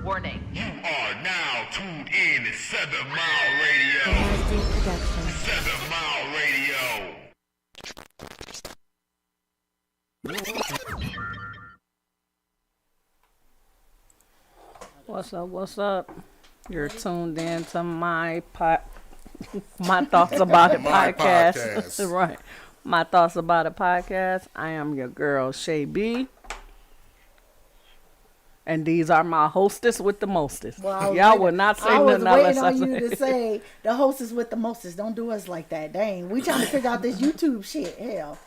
Warning. You are now tuned in to 7 Mile Radio. 7 Mile Radio. What's up? What's up? You're tuned in to my Thoughts About It podcast. Right. My Thoughts About It podcast. I am your girl, Shay B. And these are my hostess with the mostest. Well, y'all would not say nothing unless I was waiting on you to say the hostess with the mostest. Don't do us like that. Dang. We trying to figure out this YouTube shit. Hell.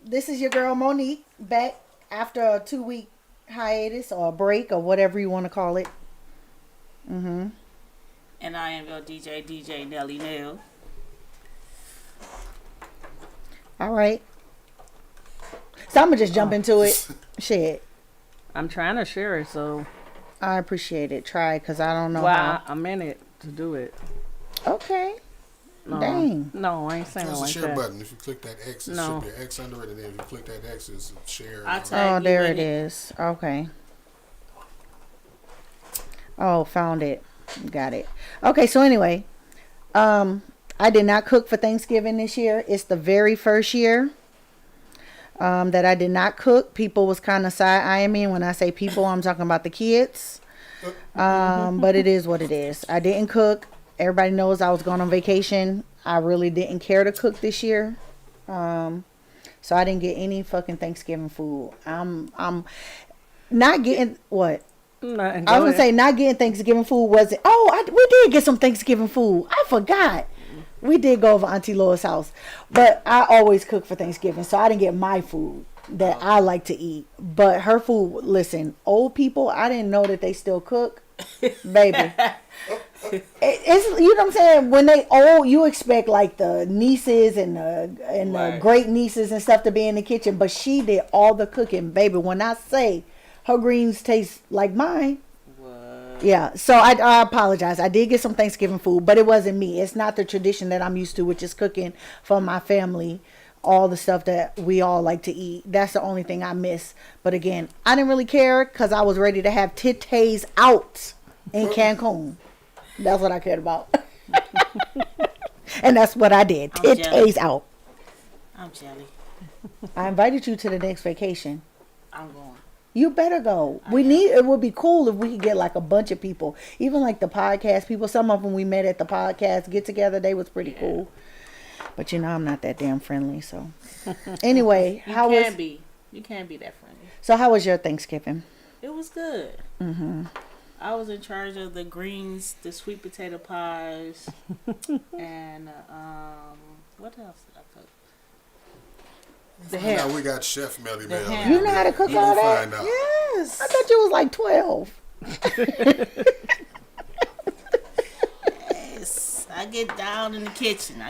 This is your girl, Monique, back after a 2-week hiatus or a break or whatever you want to call it. And I am your DJ Nelly Nail. All right. So I'm going to just jump into it. Shit. I'm trying to share it, so. I appreciate it. Try, because I don't know how. how. I'm in it to do it. Okay. No, Dang. No, I ain't saying There's like a share that. button. If you click that X, it should be an X under it, and then if you click that X, it's a share. Oh, there it is. Okay. Oh, found it. Got it. Okay, so anyway, I did not cook for Thanksgiving this year. It's the very first year that I did not cook. People was kind of side-eyeing me. When I say people, I'm talking about the kids. But it is what it is. I didn't cook. Everybody knows I was going on vacation. I really didn't care to cook this year. So I didn't get any fucking Thanksgiving food. I'm not getting what? I was going to say not getting Thanksgiving food wasn't. We did get some Thanksgiving food. I forgot. We did go over Auntie Laura's house. But I always cook for Thanksgiving. So I didn't get my food that I like to eat. But her food, listen, old people, I didn't know that they still cook. Baby. It's, you know what I'm saying? When they old, you expect like the nieces and the great nieces and stuff to be in the kitchen, but she did all the cooking, baby. When I say her greens taste like mine, yeah. So I apologize. I did get some Thanksgiving food, but it wasn't me. It's not the tradition that I'm used to, which is cooking for my family. All the stuff that we all like to eat. That's the only thing I miss. But again, I didn't really care because I was ready to have titties out in Cancun. That's what I cared about. And that's what I did. Titties out. I'm jelly. I invited you to the next vacation. I'm going. You better go. It would be cool if we could get like a bunch of people. Even like the podcast people. Some of them we met at the podcast get together. They was pretty cool. But you know I'm not that damn friendly, so. Anyway, You can't be that friendly. So how was your Thanksgiving? It was good. I was in charge of the greens, the sweet potato pies, and what else did I cook? The ham. Now we got Chef Melly Mel. You know how to cook all that? Yes. I thought you was like 12. Yes. I get down in the kitchen.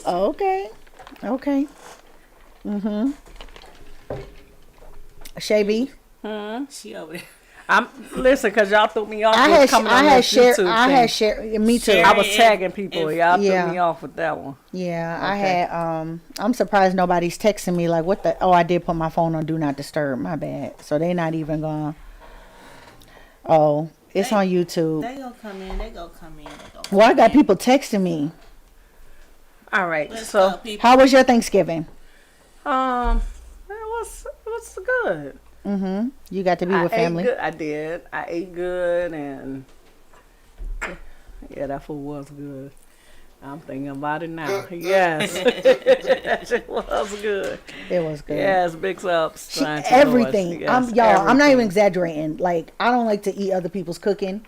Okay. Shay B. She over there. Listen, because y'all threw me off. I had shared. Me too. I was tagging people. Y'all threw Yeah. me off with that one. Yeah, Okay. I had. I'm surprised nobody's texting me like, what the? Oh, I did put my phone on Do Not Disturb. My bad. So they not even gonna. Oh, it's on YouTube. They gonna come in. Well, I got people texting me. All right. Let's So, go, people. How was your Thanksgiving? it was good. You got to be with family. Ate good. I did. I ate good, and yeah, that food was good. I'm thinking about it now. Yes, it was good. It was good. Yes, big ups. Everything. Yes, I'm not even everything. exaggerating. Like, I don't like to eat other people's cooking.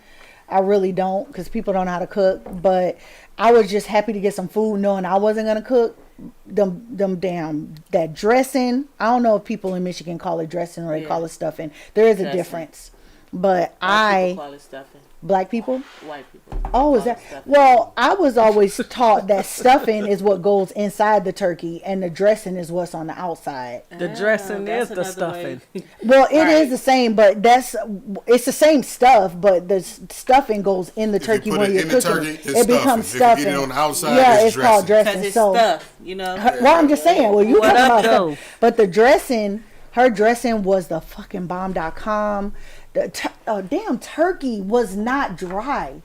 I really don't, because people don't know how to cook. But I was just happy to get some food, knowing I wasn't gonna cook. That dressing. I don't know if people in Michigan call it dressing or they call it stuffing. There is a difference. But People call it stuffing. Black people? White people. Oh, is that? Well, I was always taught that stuffing is what goes inside the turkey and the dressing is what's on the outside. The dressing is the stuffing. Well, it is the same, but it's the same stuff, but the stuffing goes in the turkey when you're cooking. It becomes stuffing. If you eat it on the outside, yeah, it's called dressing. Because it's so, stuff, you know. well, I'm just saying. Well, you What talking up, about though? stuff, but the dressing Her dressing was the fucking bomb.com. The damn turkey was not dry.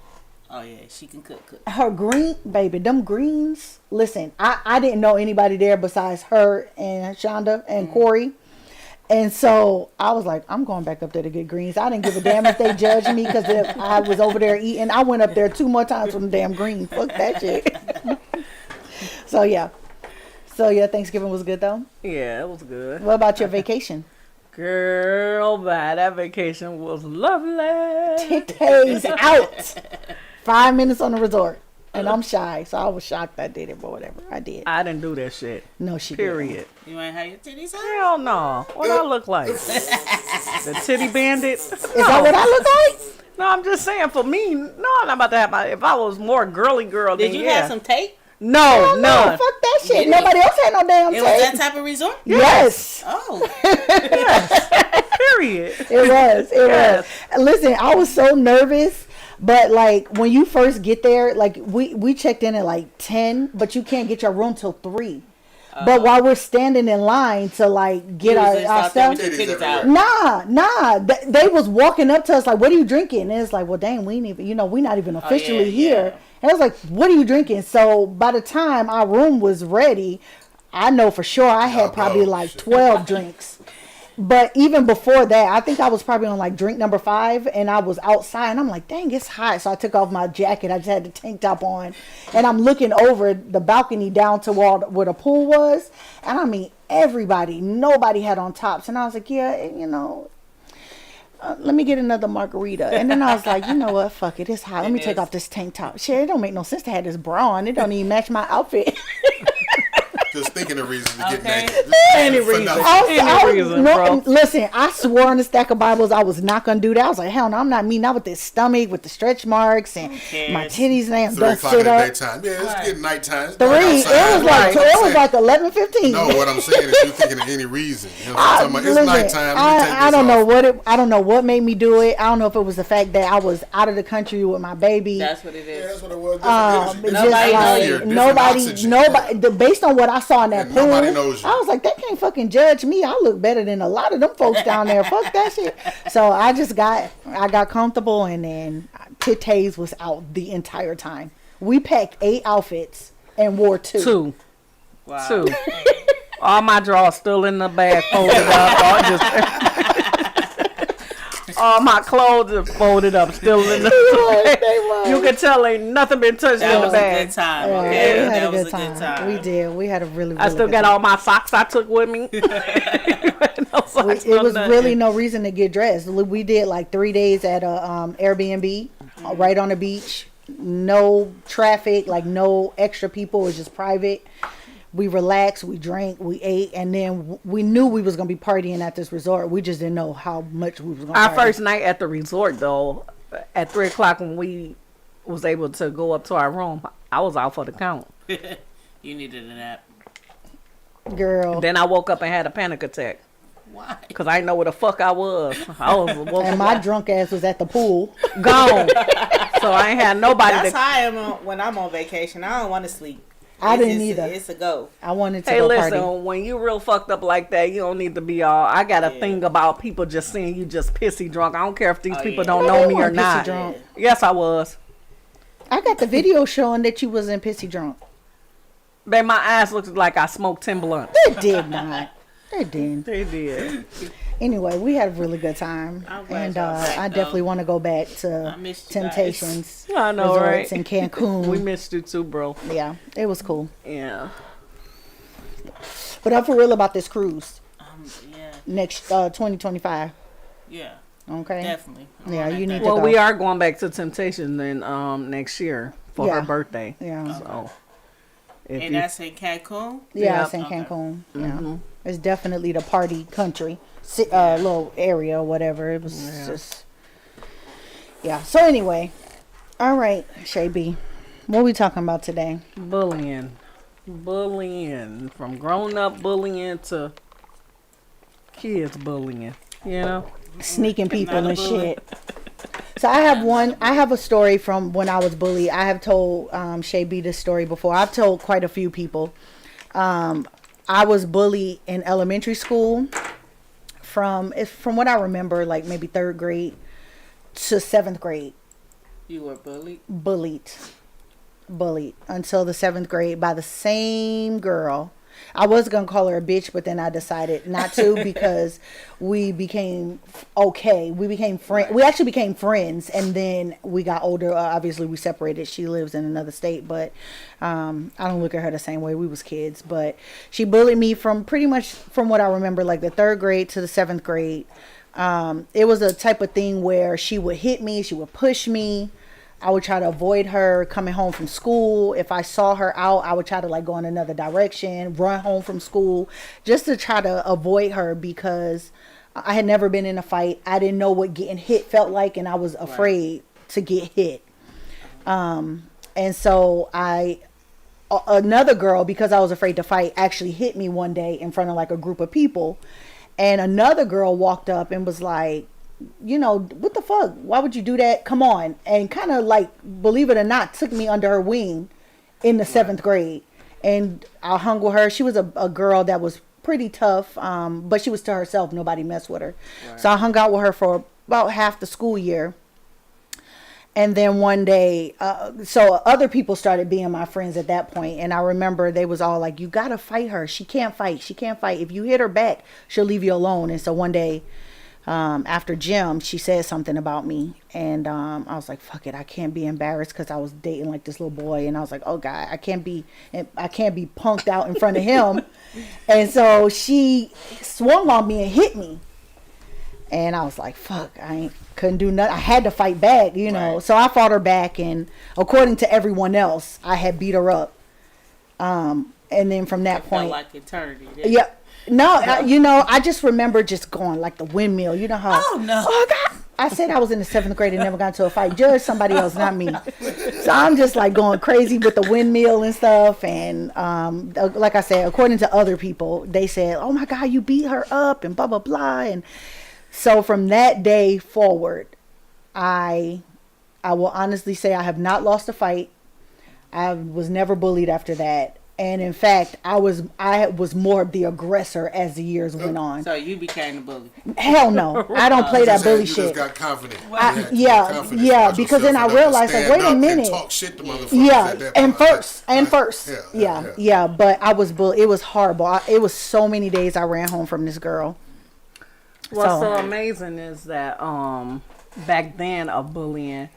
Oh yeah, she can cook. Her green, baby, them greens. Listen, I didn't know anybody there besides her and Shonda and Corey. And so I was like, I'm going back up there to get greens. I didn't give a damn if they judged me because I was over there eating. I went up there 2 more times for the damn greens. Fuck that shit. So yeah, Thanksgiving was good though. Yeah, it was good. What about your vacation? Girl, man, that vacation was lovely. Titties out. 5 minutes on the resort. And I'm shy, so I was shocked I did it, but whatever. I did. I didn't do that shit. No, she Period. You ain't have your titties out? Hell no. What I look like? The titty bandit? didn't. Is that what I look like? No, I'm just saying for me, no, I'm not about to have my, if I was more girly girl, Did then you yeah. have some tape? No, No, none. fuck that shit. Nobody else had no damn It was that tape. type of resort? Yes. Oh. Period. It was. Yes. Listen, I was so nervous, but like when you first get there, like we checked in at like 10, but you can't get your room till 3. But while we're standing in line to like get our stuff, Titties out. nah. They was walking up to us like, "What are you drinking?" And it's like, "Well, dang, we ain't even, we're not even officially here." yeah. And I was like, "What are you drinking?" So by the time our room was ready, I know for sure I had probably like 12 drinks. But even before that, I think I was probably on like drink number 5, and I was outside, and I'm like, dang, it's hot. So I took off my jacket. I just had the tank top on, and I'm looking over the balcony down to where the pool was, and I mean, nobody had on tops, and I was like, yeah, let me get another margarita. And then I was like, you know what, fuck it, it's hot. Let me take off this tank top. Shit, it don't make no sense to have this bra on. It don't even match my outfit. Just thinking of reasons to get Okay. naked. Any For reason. nothing. Any reason, bro. Listen, I swore on the stack of Bibles I was not gonna do that. I was like, hell no, I'm not me. Not with this stomach, with the stretch marks and cares? my titties and 3 don't o'clock in sit the up. daytime. Yeah, it's getting nighttime. It's 3. dark It outside. was like Right. it was like 11:15. No, what I'm saying is you're thinking of any reason. You know what I'm talking about? It's nighttime. Let me take I this don't off. know I don't know what made me do it. I don't know if it was the fact that I was out of the country with my baby. That's what it Yeah, is. that's what it was. It's Different just energy, different like atmosphere, different oxygen. nobody. Based on what I saw in that And pool, nobody knows you. I was like, they can't fucking judge me. I look better than a lot of them folks down there. Fuck that shit. So I got comfortable, and then titties was out the entire time. We packed 8 outfits and wore 2. 2. Wow. 2. All my drawers still in the bag folded up. All my clothes are folded up, still in the bag. You can tell ain't nothing been touched That in the was a bag. good time. Yeah, Okay, we had that a was good a good time. time. We did. We had a really. I still good got time. all my socks I took with me. No socks, It no was nothing. really no reason to get dressed. We did like 3 days at a Airbnb right on the beach. No traffic, like no extra people. It was just private. We relaxed, we drank, we ate, and then we knew we was gonna be partying at this resort. We just didn't know how much we was gonna. Our party. first night at the resort, though, at 3 o'clock when we was able to go up to our room, I was out for the count. You needed a nap. girl, Then I woke up and had a panic attack Why? because I didn't know where the fuck I was. I was woke and my drunk ass was at the pool. gone, so I ain't had nobody That's to. how I am when I'm on vacation. I don't want to sleep. I didn't It's- either. It's a go. I wanted to Hey, go listen, party. when you real fucked up like that, you don't need to be all. I got a Yeah. thing about people just saying you just pissy drunk. I don't care if these Oh, people yeah. don't No, know they me or weren't pissy not. drunk. Yes, I was. I got the video showing that you wasn't pissy drunk. Babe, my eyes looked like I smoked 10 blunts. It did not. It didn't. They did. Anyway, we had a really good time, I'm glad and y'all back, I though. definitely want to go back to I missed you guys. Temptations I know, resorts right? in Cancun. We missed you too, bro. Yeah, it was cool. Yeah. But I'm for real about this cruise Yeah, next 2025. yeah, Okay. definitely. I'm Yeah, on that you need thing. to Well, go. we are going back to Temptation then next year for Yeah. her birthday. Yeah. So, if And you, that's in Cancun. Yeah, Yeah. it's in Okay. Cancun. Yeah, Mhm. it's definitely the party country, little area or whatever. It was Yeah. just, yeah. So anyway, all right, Shay B, what we talking about today? bullying, from grown up bullying to kids bullying. You know. Sneaking people Not a and bully. shit. So I have a story from when I was bullied. I have told Shay B this story before. I've told quite a few people. I was bullied in elementary school, from what I remember, like maybe 3rd grade to 7th grade. You were bullied? Bullied until the 7th grade by the same girl. I was gonna call her a bitch, but then I decided not to because we became okay. We became friends. We actually became friends, and then we got older. Obviously, we separated. She lives in another state, but I don't look at her the same way. We was kids, but she bullied me from pretty much from what I remember, like the 3rd grade to the 7th grade. It was a type of thing where she would hit me, she would push me. I would try to avoid her coming home from school. If I saw her out, I would try to like go in another direction, run home from school, just to try to avoid her because I had never been in a fight. I didn't know what getting hit felt like, and I was afraid to get hit. And so another girl, because I was afraid to fight, actually hit me one day in front of like a group of people. And another girl walked up and was like, you know, what the fuck? Why would you do that? Come on. And kind of like, believe it or not, took me under her wing in the 7th grade. And I hung with her. She was a girl that was pretty tough, but she was to herself. Nobody messed with her. Right. So I hung out with her for about half the school year. And then one day, so other people started being my friends at that point. And I remember they was all like, you got to fight her. She can't fight. She can't fight. If you hit her back, she'll leave you alone. And so one day, after gym, she said something about me, and I was like, fuck it, I can't be embarrassed because I was dating like this little boy, and I was like, oh God, I can't be punked out in front of him. And so she swung on me and hit me, and I was like, fuck, couldn't do nothing. I had to fight back, you know. Right. So I fought her back, and according to everyone else, I had beat her up. And then from that point, felt like eternity. Yeah. No, I just remember just going like the windmill. You know how? Oh no! Oh God! I said I was in the 7th grade and never got into a fight. Judge somebody else, not me. So I'm just like going crazy with the windmill and stuff. And like I said, according to other people, they said, "Oh my God, you beat her up," and blah blah blah. And so from that day forward, I will honestly say I have not lost a fight. I was never bullied after that. And in fact, I was more of the aggressor as the years went on. So you became the bully? Hell no, I don't play that bully shit. You just got confident. Yeah, because then I realized, like, wait a minute. Talk shit to motherfuckers first. Yeah. But I was bullied. It was horrible. It was so many days I ran home from this girl. What's so amazing is that back then of bullying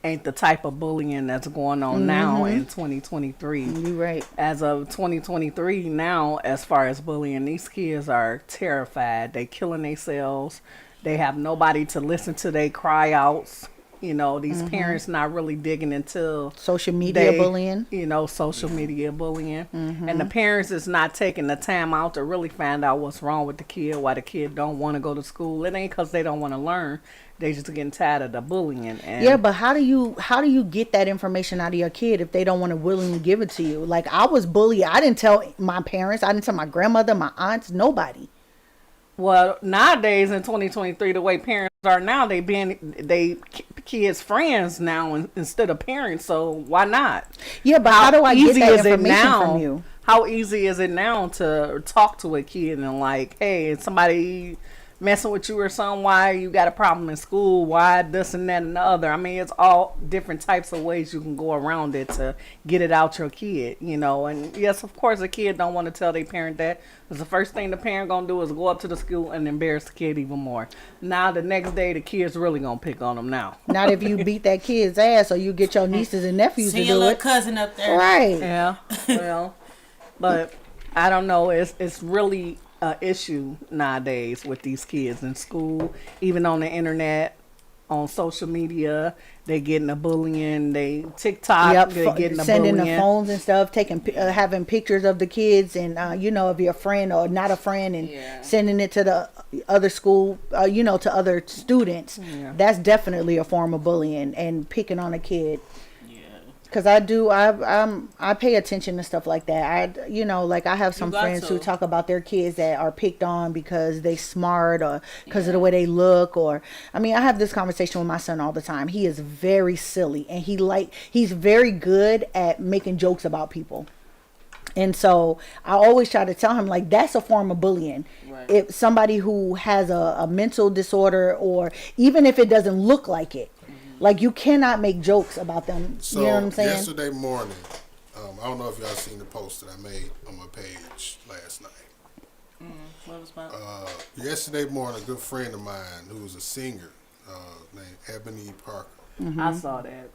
ain't the type of bullying that's going on now in 2023. You're right. As of 2023 now, as far as bullying, these kids are terrified. They killing themselves. They have nobody to listen to their cry outs. You know, these parents not really digging into social media bullying. You know, social media bullying. And the parents is not taking the time out to really find out what's wrong with the kid, why the kid don't want to go to school. It ain't because they don't want to learn. They just getting tired of the bullying. And yeah, but how do you get that information out of your kid if they don't want to willingly give it to you? Like, I was bullied. I didn't tell my parents. I didn't tell my grandmother, my aunts, nobody. Well, nowadays in 2023, the way parents are now, they kids' friends now instead of parents. So why not? Yeah, but how do I get that information from you? How easy is it now to talk to a kid and like, hey, is somebody messing with you or something? Why you got a problem in school? Why this and that and the other? I mean, it's all different types of ways you can go around it to get it out your kid, you know. And yes, of course, a kid don't want to tell their parent that, because the first thing the parent gonna do is go up to the school and embarrass the kid even more. Now the next day the kid's really gonna pick on them now. Not if you beat that kid's ass or you get your nieces and nephews to do it. See your little cousin up there, right? Yeah. Well, but I don't know. It's really issue nowadays with these kids in school, even on the internet, on social media. They getting a bullying. They TikTok. They getting a sending bullying. the phones and stuff, having pictures of the kids and of your friend or not a friend, and sending it to the other school, to other students. Yeah. That's definitely a form of bullying and picking on a kid. Because I pay attention to stuff like that. I have some friends who talk about their kids that are picked on because they smart or because of the way they look. Or, I mean, I have this conversation with my son all the time. He is very silly, and he's very good at making jokes about people. And so I always try to tell him, like, that's a form of bullying. Right. If somebody who has a mental disorder, or even if it doesn't look like it, like, you cannot make jokes about them. So you know what I'm saying? yesterday morning, I don't know if y'all seen the post that I made on my page last night. What was my? Yesterday morning, a good friend of mine who was a singer named Ebony Parker. I saw that.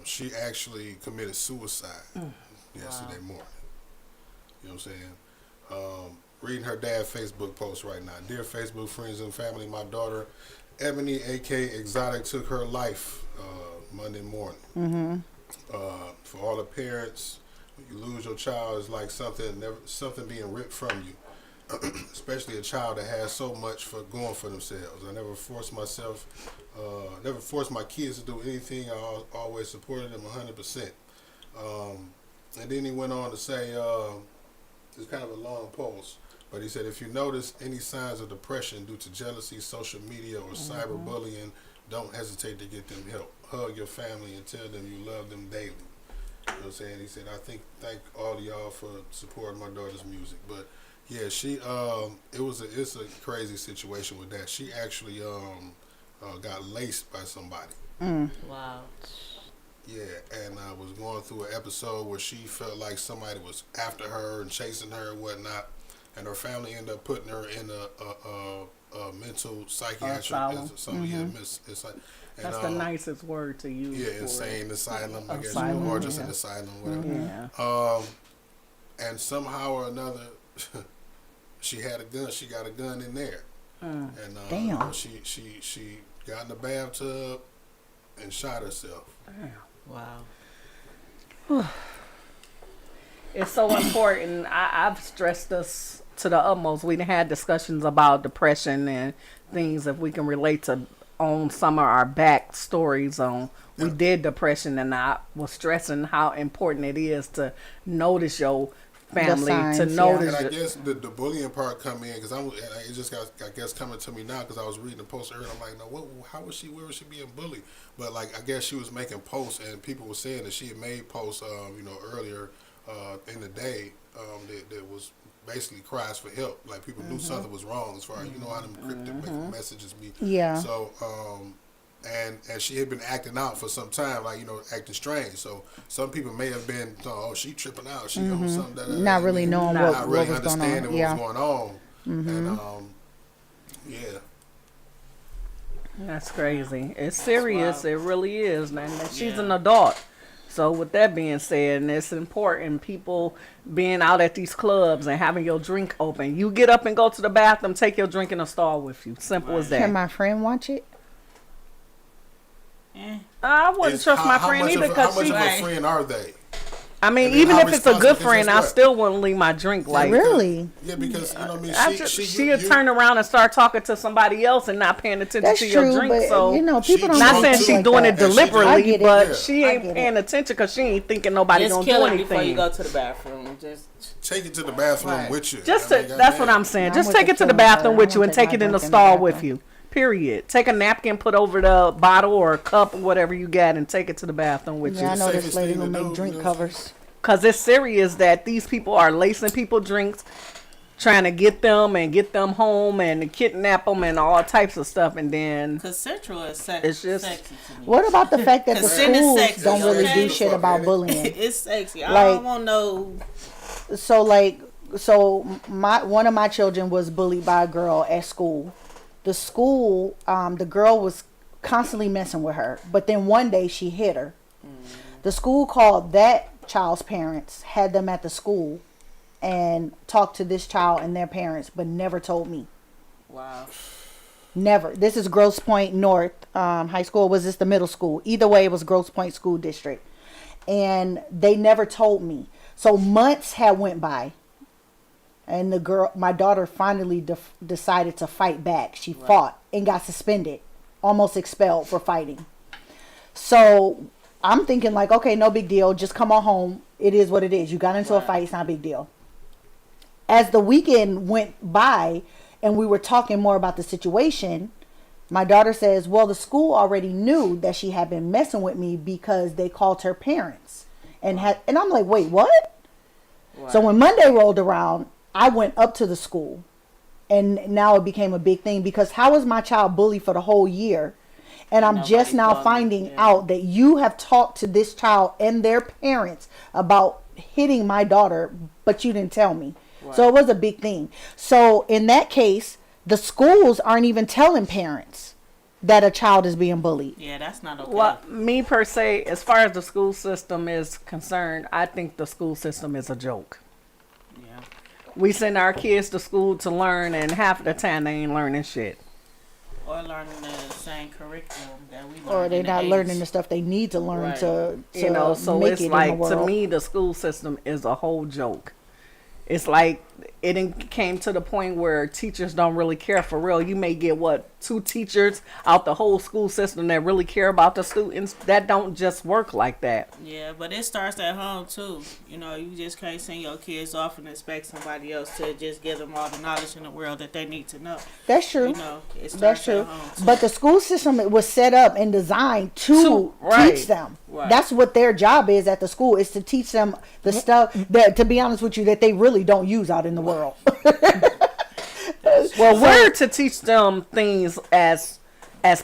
She actually committed suicide yesterday morning. You know what I'm saying? Reading her dad's Facebook post right now. Dear Facebook friends and family, my daughter Ebony, a.k.a. Exotic, took her life Monday morning. For all the parents, when you lose your child, it's like something being ripped from you. Especially a child that has so much for going for themselves. I never forced my kids to do anything. I always supported them 100%. And then he went on to say, it's kind of a long post, but he said, if you notice any signs of depression due to jealousy, social media, or cyberbullying, don't hesitate to get them help. Hug your family and tell them you love them daily. You know what I'm saying? He said, thank all of y'all for supporting my daughter's music. But yeah, she it's a crazy situation with that. She actually got laced by somebody. Wow. Yeah, and I was going through an episode where she felt like somebody was after her and chasing her and whatnot, and her family ended up putting her in a mental psychiatric asylum. It's like, and, That's the nicest word to use. yeah, for insane asylum, I guess, Asylum, or just yeah. an asylum, whatever. Yeah. And somehow or another, she had a gun. She got a gun in there, and Damn. she got in the bathtub and shot herself. Wow. It's so important. I've stressed this to the utmost. We had discussions about depression and things, if we can relate to on some of our back stories on. We did depression, and I was stressing how important it is to notice your family, signs, to yeah. notice. And I guess the bullying part come in because it just got, I guess, coming to me now because I was reading the post earlier. I'm like, no, how was she? Where was she being bullied? But like, I guess she was making posts, and people were saying that she had made posts, earlier in the day that was basically cries for help. Like people knew something was wrong as far as how them cryptic messages be. Yeah. So and she had been acting out for some time, like acting strange. So some people may have been, oh, she tripping out. She on something that Not really knowing what not really was going on. understanding Yeah. what was going on. And yeah. That's crazy. It's serious. Wow. It really is. And she's an adult. So with that being said, and it's important, people being out at these clubs and having your drink open. You get up and go to the bathroom, take your drink in a stall with you. Simple as that. Can my friend watch it? I wouldn't trust my friend either How because much she. of a friend are they? I mean, and then even how if it's a good responsible- friend, I guess what? still wouldn't leave my drink. Like, Really? Yeah, because I mean, she'll turn around and start talking to somebody else and not paying attention That's to true, your drink. but So, people don't. not drunk saying too. she's like doing that. it And she deliberately, I get it. but Yeah. she I ain't get it. paying attention because she ain't thinking nobody Just gonna kill do it before you anything. go to the bathroom. Just take it to the bathroom Right. with you. Just I mean, to, that's goddamn. what I'm saying. I'm Just with take the it to the killing bathroom part. with I'm you and gonna take take my it in the drink in the stall with bathroom. you. Period. Take a napkin, put over the bottle or a cup or whatever you got, and take it to the bathroom with Yeah, I you. know this safest lady thing who to make do, drink you know? covers. Because it's serious that these people are lacing people drinks, trying to get them home and kidnap them and all types of stuff. And then because Central is It's just- sexy to me. What about the fact that the Consent is schools sexy, don't really okay? do shit about bullying? It's sexy. I Like- don't want no. So one of my children was bullied by a girl at school. The school, the girl was constantly messing with her, but then one day she hit her. The school called that child's parents, had them at the school, and talked to this child and their parents, but never told me. Wow. Never. This is Grosse Pointe North High School. Was this the middle school? Either way, it was Grosse Pointe School District, and they never told me. So months had went by, and my daughter finally decided to fight back. She fought and got suspended, almost expelled for fighting. So I'm thinking like, okay, no big deal. Just come on home. It is what it is. You got into a fight. It's not a big deal. As the weekend went by and we were talking more about the situation, my daughter says, well, the school already knew that she had been messing with me because they called her parents and I'm like, wait, what? So when Monday rolled around, I went up to the school, and now it became a big thing because how was my child bullied for the whole year? And I'm just now finding out that you have talked to this child and their parents about hitting my daughter, but you didn't tell me. Right. So it was a big thing. So in that case, the schools aren't even telling parents that a child is being bullied. Yeah, that's not okay. Well, me per se, as far as the school system is concerned, I think the school system is a joke. Yeah. We send our kids to school to learn, and half of the time they ain't learning shit. Or learning the same curriculum that we learned. Or they're not learning the stuff they need to learn Right. to You know, so make it's it like, in the to world. me, the school system is a whole joke. It's like it came to the point where teachers don't really care for real. You may get 2 teachers out the whole school system that really care about the students. That don't just work like that. Yeah, but it starts at home too. You know, you just can't send your kids off and expect somebody else to just give them all the knowledge in the world that they need to know. That's true. You know, it starts That's true. at home too. But the school system was set up and designed to right. teach them. Right. That's what their job is at the school, is to teach them the stuff that, to be honest with you, that they really don't use out in the world. Well, we're to teach them things as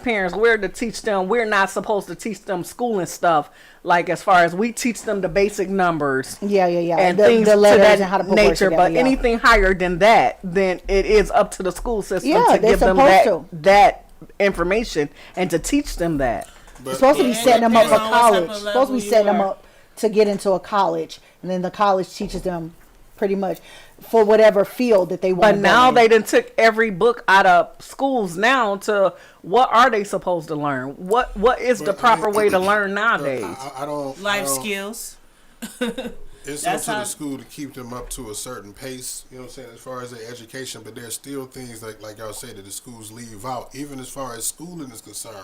parents. We're to teach them. We're not supposed to teach them school and stuff. Like, as far as we teach them the basic numbers. Yeah. And the things letters to that and how to put words nature. together, But yeah. anything higher than that, then it is up to the school system Yeah, to they're give them supposed to. that information and to teach them that. But, It's supposed to be Yeah, setting them up for depends on what type college. of Supposed to be level setting you them are. up to get into a college, and then the college teaches them pretty much for whatever field that they want. But now they done took every book out of schools now to what are they supposed to learn? What is the proper way to learn nowadays? I don't Life I don't- skills. It's That's up to how- the school to keep them up to a certain pace, you know what I'm saying, as far as their education, but there's still things like y'all say that the schools leave out, even as far as schooling is concerned.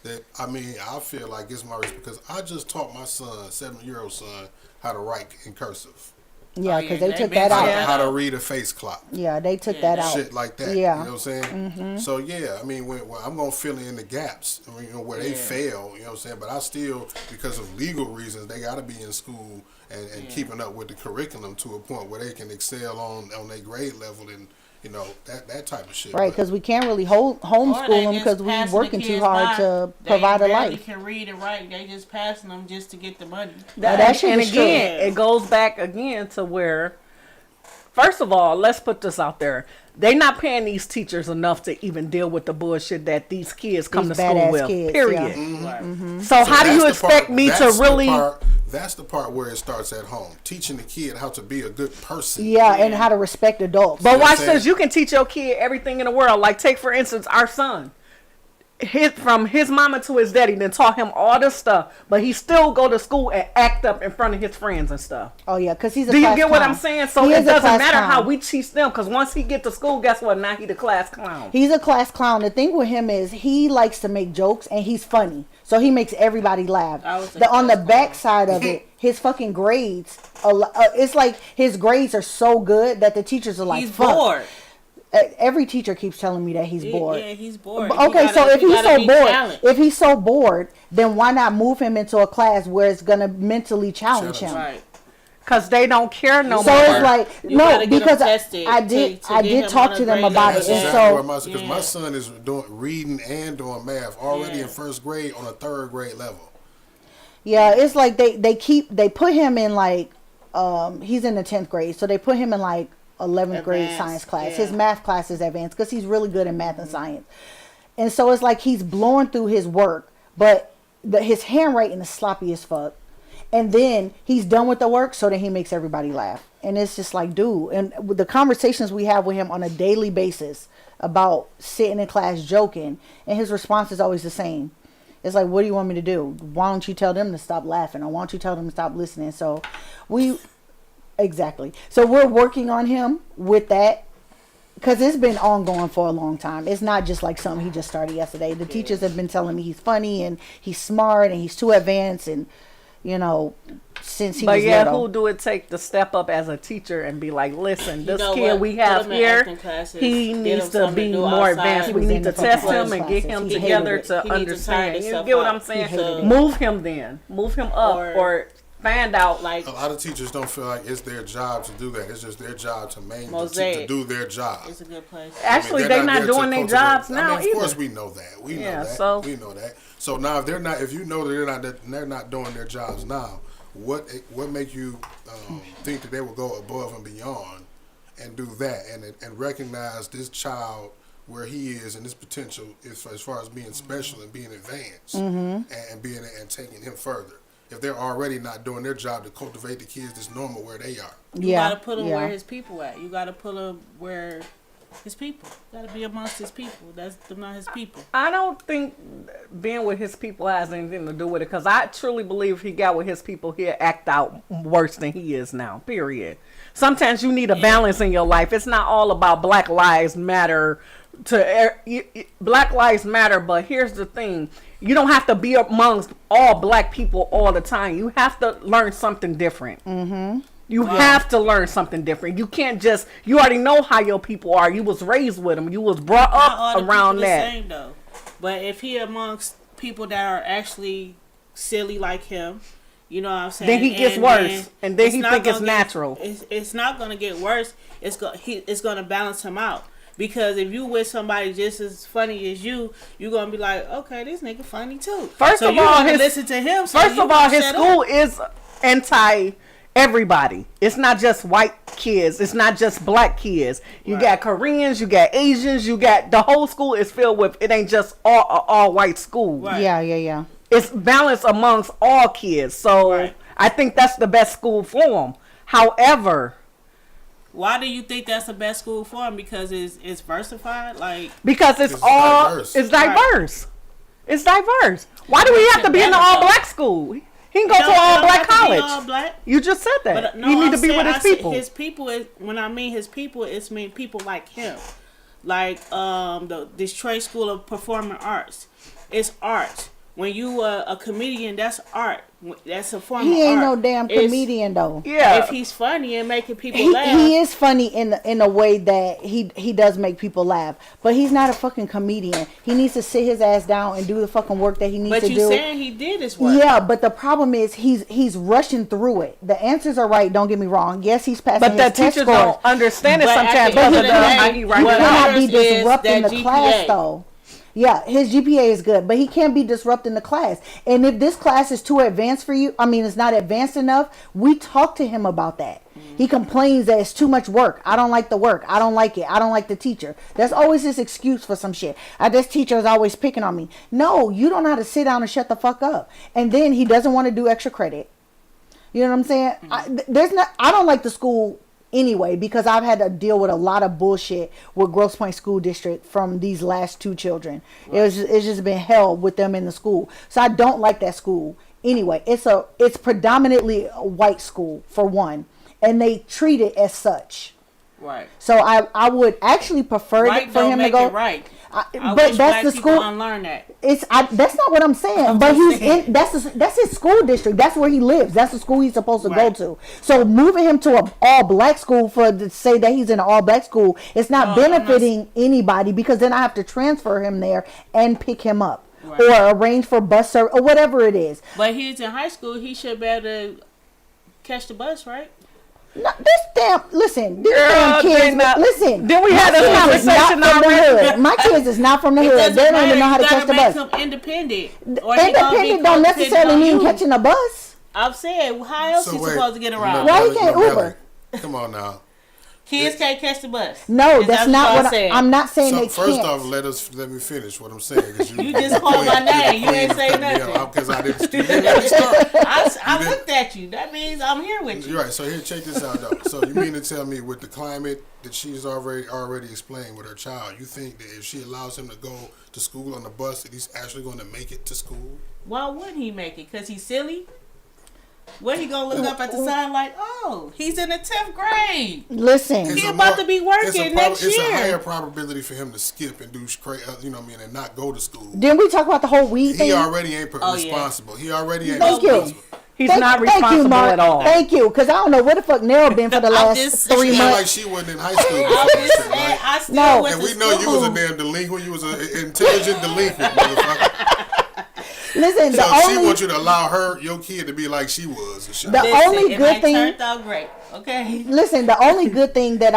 That, I mean, I feel like it's my risk because I just taught my son, 7-year-old son, how to write in cursive. Yeah, Oh, because yeah, they they took been that taught out. that. How to read a face clock. Yeah, they took Yeah. that out. Shit like that. Yeah. You know what I'm saying? Mm-hmm. So, yeah, I mean, when I'm going to fill in the gaps, I mean, you know, where they Yeah. fail, you know what I'm saying? But I still, because of legal reasons, they got to be in school and keeping up with the curriculum to a point where they can excel on their grade level and, you know, that type of shit. Right, But- because we can't really homeschool them because we're working too hard to provide a life. They can read and write. They just passing them just to get the money. That shit and is again, true. it goes back again to where, first of all, let's put this out there. They not paying these teachers enough to even deal with the bullshit that these kids come These to school badass with. kids, Period. yeah. Mm-hmm. So how do that's you the expect part- me to that's the really? That's the part where it starts at home, teaching the kid how to be a good person. Yeah, and how to respect adults. But watch saying? this. You can teach your kid everything in the world. Like, take for instance our son. From his mama to his daddy, then taught him all this stuff, but he still go to school and act up in front of his friends and stuff. Oh yeah, because he's a Do you class get what clown. I'm saying? So He it is a doesn't class matter clown. how we teach them, because once he get to school, guess what? Now he the class clown. He's a class clown. The thing with him is he likes to make jokes and he's funny, so he makes everybody laugh. I was a On the class back clown. side of it, his fucking grades, it's like his grades are so good that the teachers are like, He's fuck. bored. Every teacher keeps telling me that he's bored. Yeah, he's bored. But okay, so if he's he's so bored, then why not move him into a class where it's gonna mentally challenge him? Right. Because they don't care no So more. it's like You no, gotta get 'em because tested I to did get him talk on to a them grade about level. it, That's and exactly what so my because my son is doing reading and doing math already Yeah. in first grade on a third grade level. yeah, it's like they put him in like he's in the 10th grade, so they put him in like 11th grade Advanced, science class. yeah. His math class is advanced because he's really good in math and science, and so it's like he's blowing through his work, but his handwriting is sloppy as fuck. And then he's done with the work, so then he makes everybody laugh. And it's just like, dude. And with the conversations we have with him on a daily basis about sitting in class joking, and his response is always the same. It's like, what do you want me to do? Why don't you tell them to stop laughing? Or why don't you tell them to stop listening? So exactly. So we're working on him with that. Because it's been ongoing for a long time. It's not just like something he just started yesterday. The teachers have been telling me he's funny and he's smart and he's too advanced and, you know, since he But was yeah, little. who do it take to step up as a teacher and be like, listen, this know kid what? we Put have him in here, acting classes. he Get needs him to something be to do more outside. advanced. He We was need in to the test fucking him and get classes. him He together hated it. to He needs to tire understand. You himself get what out. I'm saying? He hated it. Move him then. Move him up Or- or stand out. Like A lot of teachers don't feel like it's their job to do that. It's just their job to Mosaic. do their job. it's a good place. Actually, they're not there doing to their cultivate. jobs now Of either. course, we know that. We know Yeah, that. so- We know that. So now, if you know that they're not doing their jobs now, what make you think that they will go above and beyond and do that and recognize this child where he is and his potential as far as being special and being advanced and taking him further. If they're already not doing their job to cultivate the kids that's normal where they are. You gotta put him where his people at. You gotta put him where his people. You gotta be amongst his people. They're not his people. I don't think being with his people has anything to do with it, because I truly believe if he got with his people, he'll act out worse than he is now, period. Sometimes you need a balance in your life. It's not all about Black Lives Matter. Black Lives Matter, but here's the thing. You don't have to be amongst all black people all the time. You have to learn something different. You have to learn something different. You can't just, you already know how your people are. You was raised with them. You was brought Not up all the around people that. the same though. But if he amongst people that are actually silly like him, you know what I'm saying? Then he gets worse, and then he think it's natural. It's not gonna get worse. It's gonna balance him out. Because if you with somebody just as funny as you gonna be like, okay, this nigga funny too. First of all, listen to him. So First you of all, gonna his shut school up. is anti everybody. It's not just white kids. It's not just black kids. You got Koreans, you got Asians, you got, the whole school is filled with, it ain't just all white school. Right. Yeah. It's balanced amongst all kids. So Right. I think that's the best school for them. However, Why do you think that's the best school for him? Because it's versified, like because it's It's all diverse. it's diverse. It's diverse. Why do we have to be in the all black school? He can go to an all black college. All black. You just said that. But no, he need I'm to be saying, with his I said people. His people is, when I mean his people, it's mean people like him, like the Detroit School of Performing Arts. It's art. When you a comedian, that's art. That's a form of art. He ain't no damn It's- comedian though. Yeah. If he's funny and making people laugh, He is funny in a way that he does make people laugh, but he's not a fucking comedian. He needs to sit his ass down and do the fucking work that he needs but to you do. saying he did his work. Yeah, but the problem is he's rushing through it. The answers are right. Don't get me wrong. Yes, he's passing But his the test teachers scores. don't understand it But at sometimes the end because of of the the day, how he writes what it He out. cannot be matters is disrupting that the GPA. class though. Yeah, his GPA is good, but he can't be disrupting the class. And if this class is too advanced for you, I mean, it's not advanced enough, we talk to him about that. He complains that it's too much work. I don't like the work. I don't like it. I don't like the teacher. That's always his excuse for some shit. This teacher is always picking on me. No, you don't know how to sit down and shut the fuck up. And then he doesn't want to do extra credit. You know what I'm saying? I don't like the school anyway, because I've had to deal with a lot of bullshit with Grosse Pointe School District from these last two children. It's just been hell with them in the school. So I don't like that school. Anyway, it's predominantly a white school for one, and they treat it as such. Right. So I would actually prefer Right for don't him to make go. it right. I but wish that's black the people school. unlearn that. That's not what I'm saying. But he's in. That's his school district. That's where he lives. That's the school he's supposed to go Right. to. So moving him to an all black school to say that he's in an all black school, it's not No, I'm not- benefiting anybody, because then I have to transfer him there and pick him up Right. or arrange for bus service or whatever it is. But he's in high school. He should be able to catch the bus, right? No, listen, these Girl, damn they kids. not- Listen, Then we my had this kids is conversation not from the already. hood. My kids is not from the It hood. doesn't They don't matter. even know how to You catch the gotta bus. make them independent. Or they gonna be Independent don't codependent necessarily on mean you. catching a bus. I'm saying, how else he supposed to get around? Why he can't Uber? Come on now. Kids can't catch the bus. No, Is that's that not what saying? I'm not saying. So They first can't. off, let me finish what I'm saying. 'Cause You just called my name. You ain't say nothing. Because I didn't. You didn't let me start. I did- looked at you. That means I'm here with you. You're right. So here, check this out, though. So you mean to tell me, with the climate that she's already explained with her child, you think that if she allows him to go to school on the bus, that he's actually going to make it to school? Why wouldn't he make it? Because he's silly? Where he gonna look up at the sign like, oh, he's in the 10th grade. Listen, He It's a about to be working next It's year. a higher probability for him to skip and do, you know what I mean, and not go to school. didn't we talk about the whole weed thing? He already ain't Oh, yeah. responsible. He already ain't Thank you. responsible. He's Thank- not thank you, responsible Mark. at all. Thank you, because I don't know where the fuck Nero been for the last just- 3 It's not like months. she wasn't in high school. I before was that just shit, saying, right? I still No. went And to we know you was a school. damn delinquent. You was an intelligent delinquent, motherfucker. Listen, So she wants you to allow your kid to be like she was. And shit. The only good thing. Turned out great. Okay. Listen, the only good thing that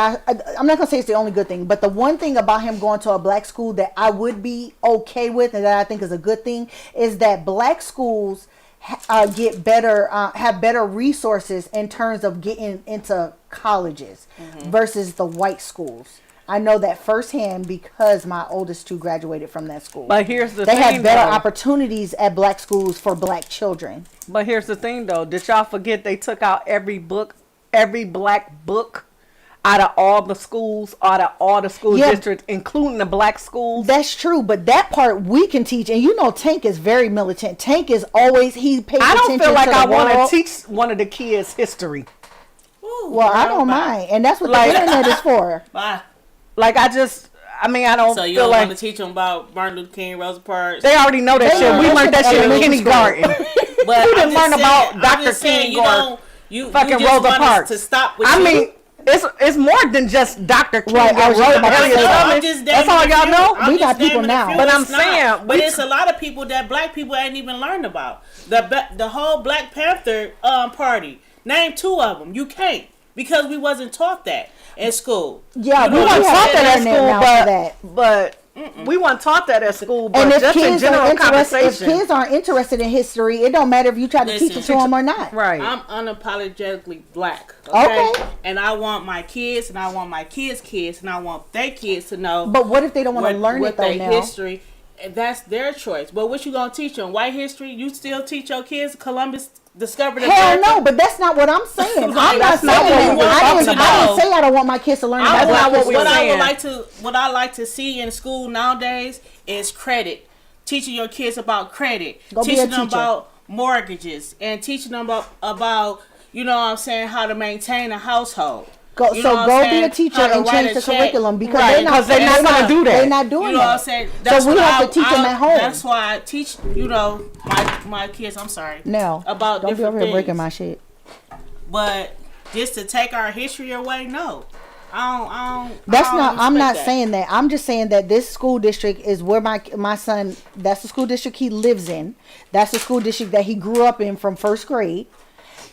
I'm not gonna say it's the only good thing, but the one thing about him going to a black school that I would be okay with and that I think is a good thing is that black schools get better, have better resources in terms of getting into colleges versus the white schools. I know that firsthand because my oldest two graduated from that school. But here's the they thing, have better though. opportunities at black schools for black children. But here's the thing, though. Did y'all forget they took out every black book out of all the schools, out of all the school districts, including the black schools? That's true, but that part we can teach. And you know Tank is very militant. Tank is always, he pays I attention don't feel like to the I want world. to teach one of the kids history. Ooh, Well, I girl, don't bye. mind. And that's what Like- the internet is for. Bye. Like, I don't So you feel don't like want to teach them about Martin Luther King, Rosa Parks? they already know that They shit. know We that learned shit that shit in elementary school. kindergarten. But You I'm didn't just learn saying- about I'm Dr. just saying, King you or don't- you fucking just Rosa want us Parks. to stop with I you. mean, it's more than just Dr. King Right, I and was just Rosa about to Parks. say that. I'm just That's naming all a y'all few. know? I'm We just got people naming a now. few. But I'm It's not. saying, but we- it's a lot of people that black people ain't even learned about. The whole Black Panther party. Name two of them. You can't because we wasn't taught that in school. Yeah, You we know We what weren't I'm taught saying? that at internet school, now for that. but we weren't taught that at school. But And if just in kids, general are interested, if conversation, kids aren't interested in history, it don't matter if you try to teach it to Listen. them or not. right? I'm unapologetically black. Okay. And I want my kids, and I want my kids' kids, and I want their kids to know. But what if they don't want to learn it though their now? history. And that's their choice. But what you gonna teach them? White history? You still teach your kids Columbus discovered Hell America? no, but that's not what I'm saying. I'm not That's saying not what that. we were I talking didn't about. say I don't want my kids to learn I about That's not black what we history. were I saying. would like to, what I like to see in school nowadays is credit. Teaching your kids about credit, Go be a teaching them teacher. about mortgages, and teaching them about you know what I'm saying, how to maintain a household. Go, You know so what I'm go be saying? a teacher How to and write change a the check. curriculum because Right, they're not, 'cause they're not gonna do that. They're not doing You know what I'm that. saying? So we have to teach them at home. That's why I teach, you know, my kids. I'm sorry. No, About don't be different over here breaking things. my shit. But just to take our history away, no. I don't. That's I don't not. I'm not respect that. saying that. I'm just saying that this school district is where my son. That's the school district he lives in. That's the school district that he grew up in from first grade.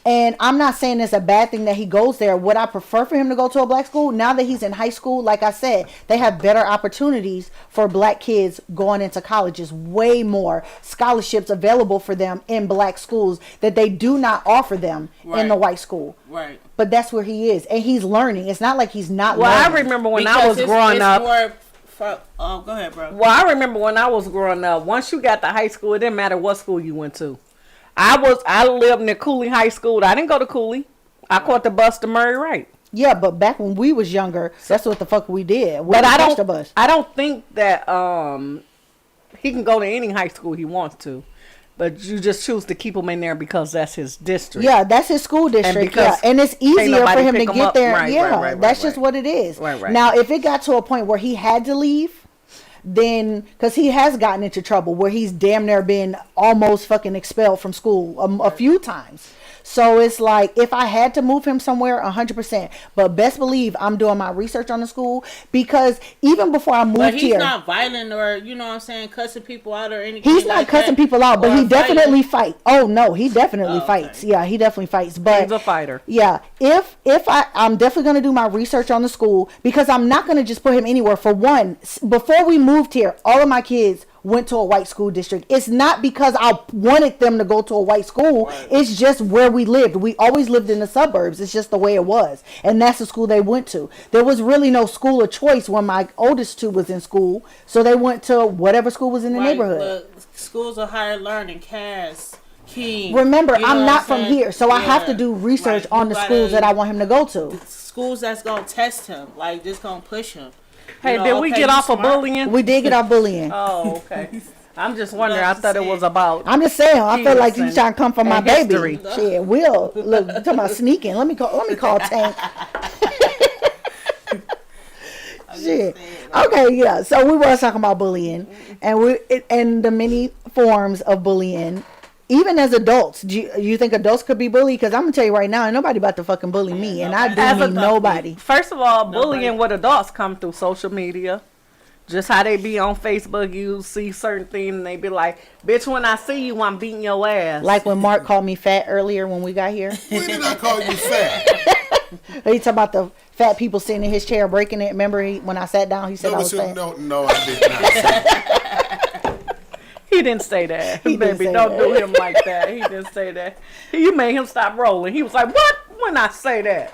And I'm not saying it's a bad thing that he goes there. Would I prefer for him to go to a black school? Now that he's in high school, like I said, they have better opportunities for black kids going into colleges. Way more scholarships available for them in black schools that they do not offer them in the Right. white school. Right. But that's where he is. And he's learning. It's not like he's not Well, I learning. remember when I Because was it's growing up. more oh, go ahead, bro. Well, I remember when I was growing up. Once you got to high school, it didn't matter what school you went to. I lived near Cooley High School. I didn't go to Cooley. I caught the bus to Murray Wright. Yeah, but back when we was younger, that's what the fuck we did. We But I catch the don't. bus. I don't think that he can go to any high school he wants to, but you just choose to keep him in there because that's his district. Yeah, that's his school district. because Yeah, and it's easier for nobody him to pick 'em get up. there. Right, Yeah, right, that's right. just what it is. Right. Now, if it got to a point where he had to leave, then because he has gotten into trouble where he's damn near been almost fucking expelled from school a few times. So it's like if I had to move him somewhere, 100%. But best believe I'm doing my research on the school because even before I moved But he's here, not violent or, you know what I'm saying, cussing people out or anything. he's not like cussing that. people out, but Or he definitely fighting. fight. Oh no, he definitely Oh, okay. fights. Yeah, he definitely fights. But He's a fighter. yeah, if I'm definitely gonna do my research on the school because I'm not gonna just put him anywhere. For one, before we moved here, all of my kids went to a white school district. It's not because I wanted them to go to a white school. Right. It's just where we lived. We always lived in the suburbs. It's just the way it was. And that's the school they went to. There was really no school of choice when my oldest two was in school. So they went to whatever school was in the Right, neighborhood. but schools of higher learning, Cass, King. Remember, you know I'm what not from saying? here. So I have Yeah. to do research Right, on you the gotta- schools that I want him to go to. Schools that's going to test him, like just going to push him. Hey, You know, did we okay, get you off of smart. bullying? We did get our bullying. Oh, okay. I'm just wondering. I Love to thought it see was it. about. I'm just saying, I feel like you and- trying to come for my and baby. history. Shit, Will, look, talking about sneaking. Let me call Tank. Shit. Okay, yeah. So we was talking about bullying, and the many forms of bullying. Even as adults, do you think adults could be bullied? Because I'm gonna tell you right now, ain't nobody about to fucking bully me, and I do As mean a- nobody. First of all, bullying with adults come through social media. Just how they be on Facebook, you see certain things and they be like, bitch, when I see you, I'm beating your ass. Like when Mark called me fat earlier when we got here. When did I call you fat? He talking about the fat people sitting in his chair breaking it. Remember when I sat down, he said I was fat. No, I did not say that. He didn't say that. He didn't Baby, say don't that. do him like that. He didn't say that. You made him stop rolling. He was like, what? When I say that?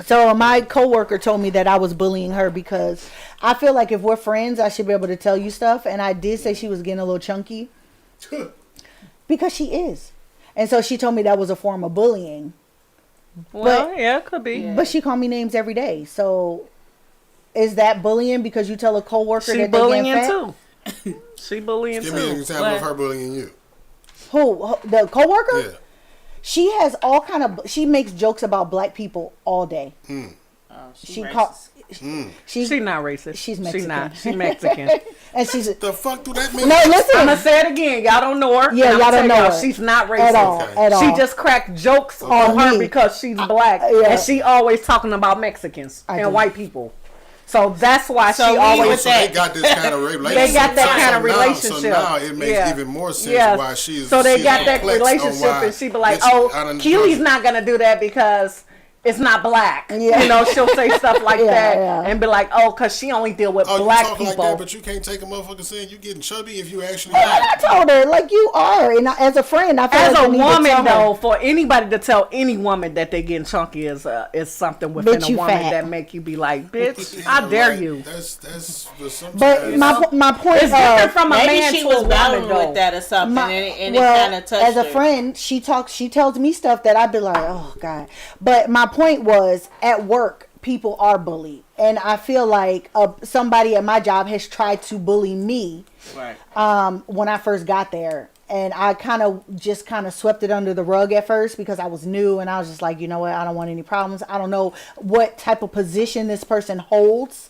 So my coworker told me that I was bullying her because I feel like if we're friends, I should be able to tell you stuff. And I did say she was getting a little chunky because she is. And so she told me that was a form of bullying. Well, yeah, it could be. But she called me names every day. So is that bullying because you tell a coworker She that they're bullying getting fat? too. She bullying Give me an too. example of her bullying you. Who? The coworker? Yeah. She has all kind of. She makes jokes about black people all day. Oh, She racist. called. She not racist. She's She Mexican. not. She Mexican. And she's The fuck do that mean? no. Listen. I'm gonna say it again. Y'all don't know her. Yeah, and y'all I'ma don't tell know y'all, her. she's not racist. At all. Okay. At all. She just cracked jokes On on her me. because she's black, yeah. and she always talking about Mexicans I and do. white people. So that's why So she we always. with So they got this kind of relationship. They got that kind of So relationship. now it makes Yeah. even more sense Yes. why she's. So they she's got that perplexed on relationship, why- and she be like, bitch, I "Oh, done Keely's done- not gonna do that because it's not black." Yeah. You know, she'll say stuff like Yeah, that yeah. and be like, "Oh, because she only deal with Oh, you black talk people." like that, but you can't take a motherfucker saying you getting chubby if you actually. I told her like you are, and as a friend, I feel As like a I need to tell woman, her. though, for anybody to tell any woman that they getting chunky is something within Bitch, a you woman fat. that make you be like, "Bitch, Yeah, I dare like, you." That's sometimes. But my point It's different from a Maybe man she to was a woman, battling though. with that or something, and it well, kind of touched as a her. friend, she tells me stuff that I'd be like, oh God. But my point was, at work, people are bullied, and I feel like somebody at my job has tried to bully me Right. when I first got there. And I kind of swept it under the rug at first because I was new, and I was just like, you know what, I don't want any problems. I don't know what type of position this person holds.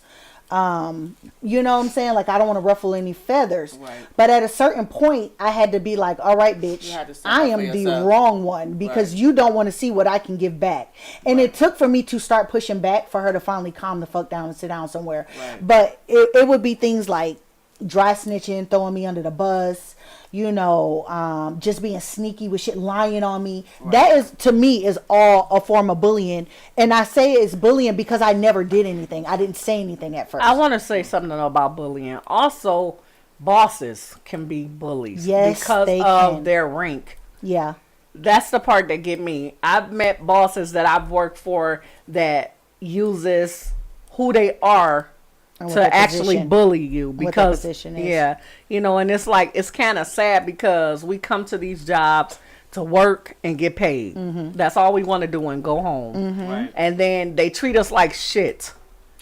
You know what I'm saying? Like, I don't want to ruffle any feathers. Right. But at a certain point, I had to be like, all right, bitch, You had to stand I up am for the yourself. wrong one because Right. you don't want to see what I can give back. And it took for me to start pushing back for her to finally calm the fuck down and sit down somewhere. Right. But it would be things like dry snitching, throwing me under the bus, you know, just being sneaky with shit, lying on me. Right. That is, to me, is all a form of bullying. And I say it's bullying because I never did anything. I didn't say anything at first. I want to say something about bullying. Also, bosses can be bullies Yes, because they of can. their rank. Yeah. That's the part that get me. I've met bosses that I've worked for that uses who they are And what to their actually position- bully you what their because position is. yeah, you know, and it's like it's kind of sad because we come to these jobs to work and get paid. Mm-hmm. That's all we want to do and go home. Right. And then they treat us like shit.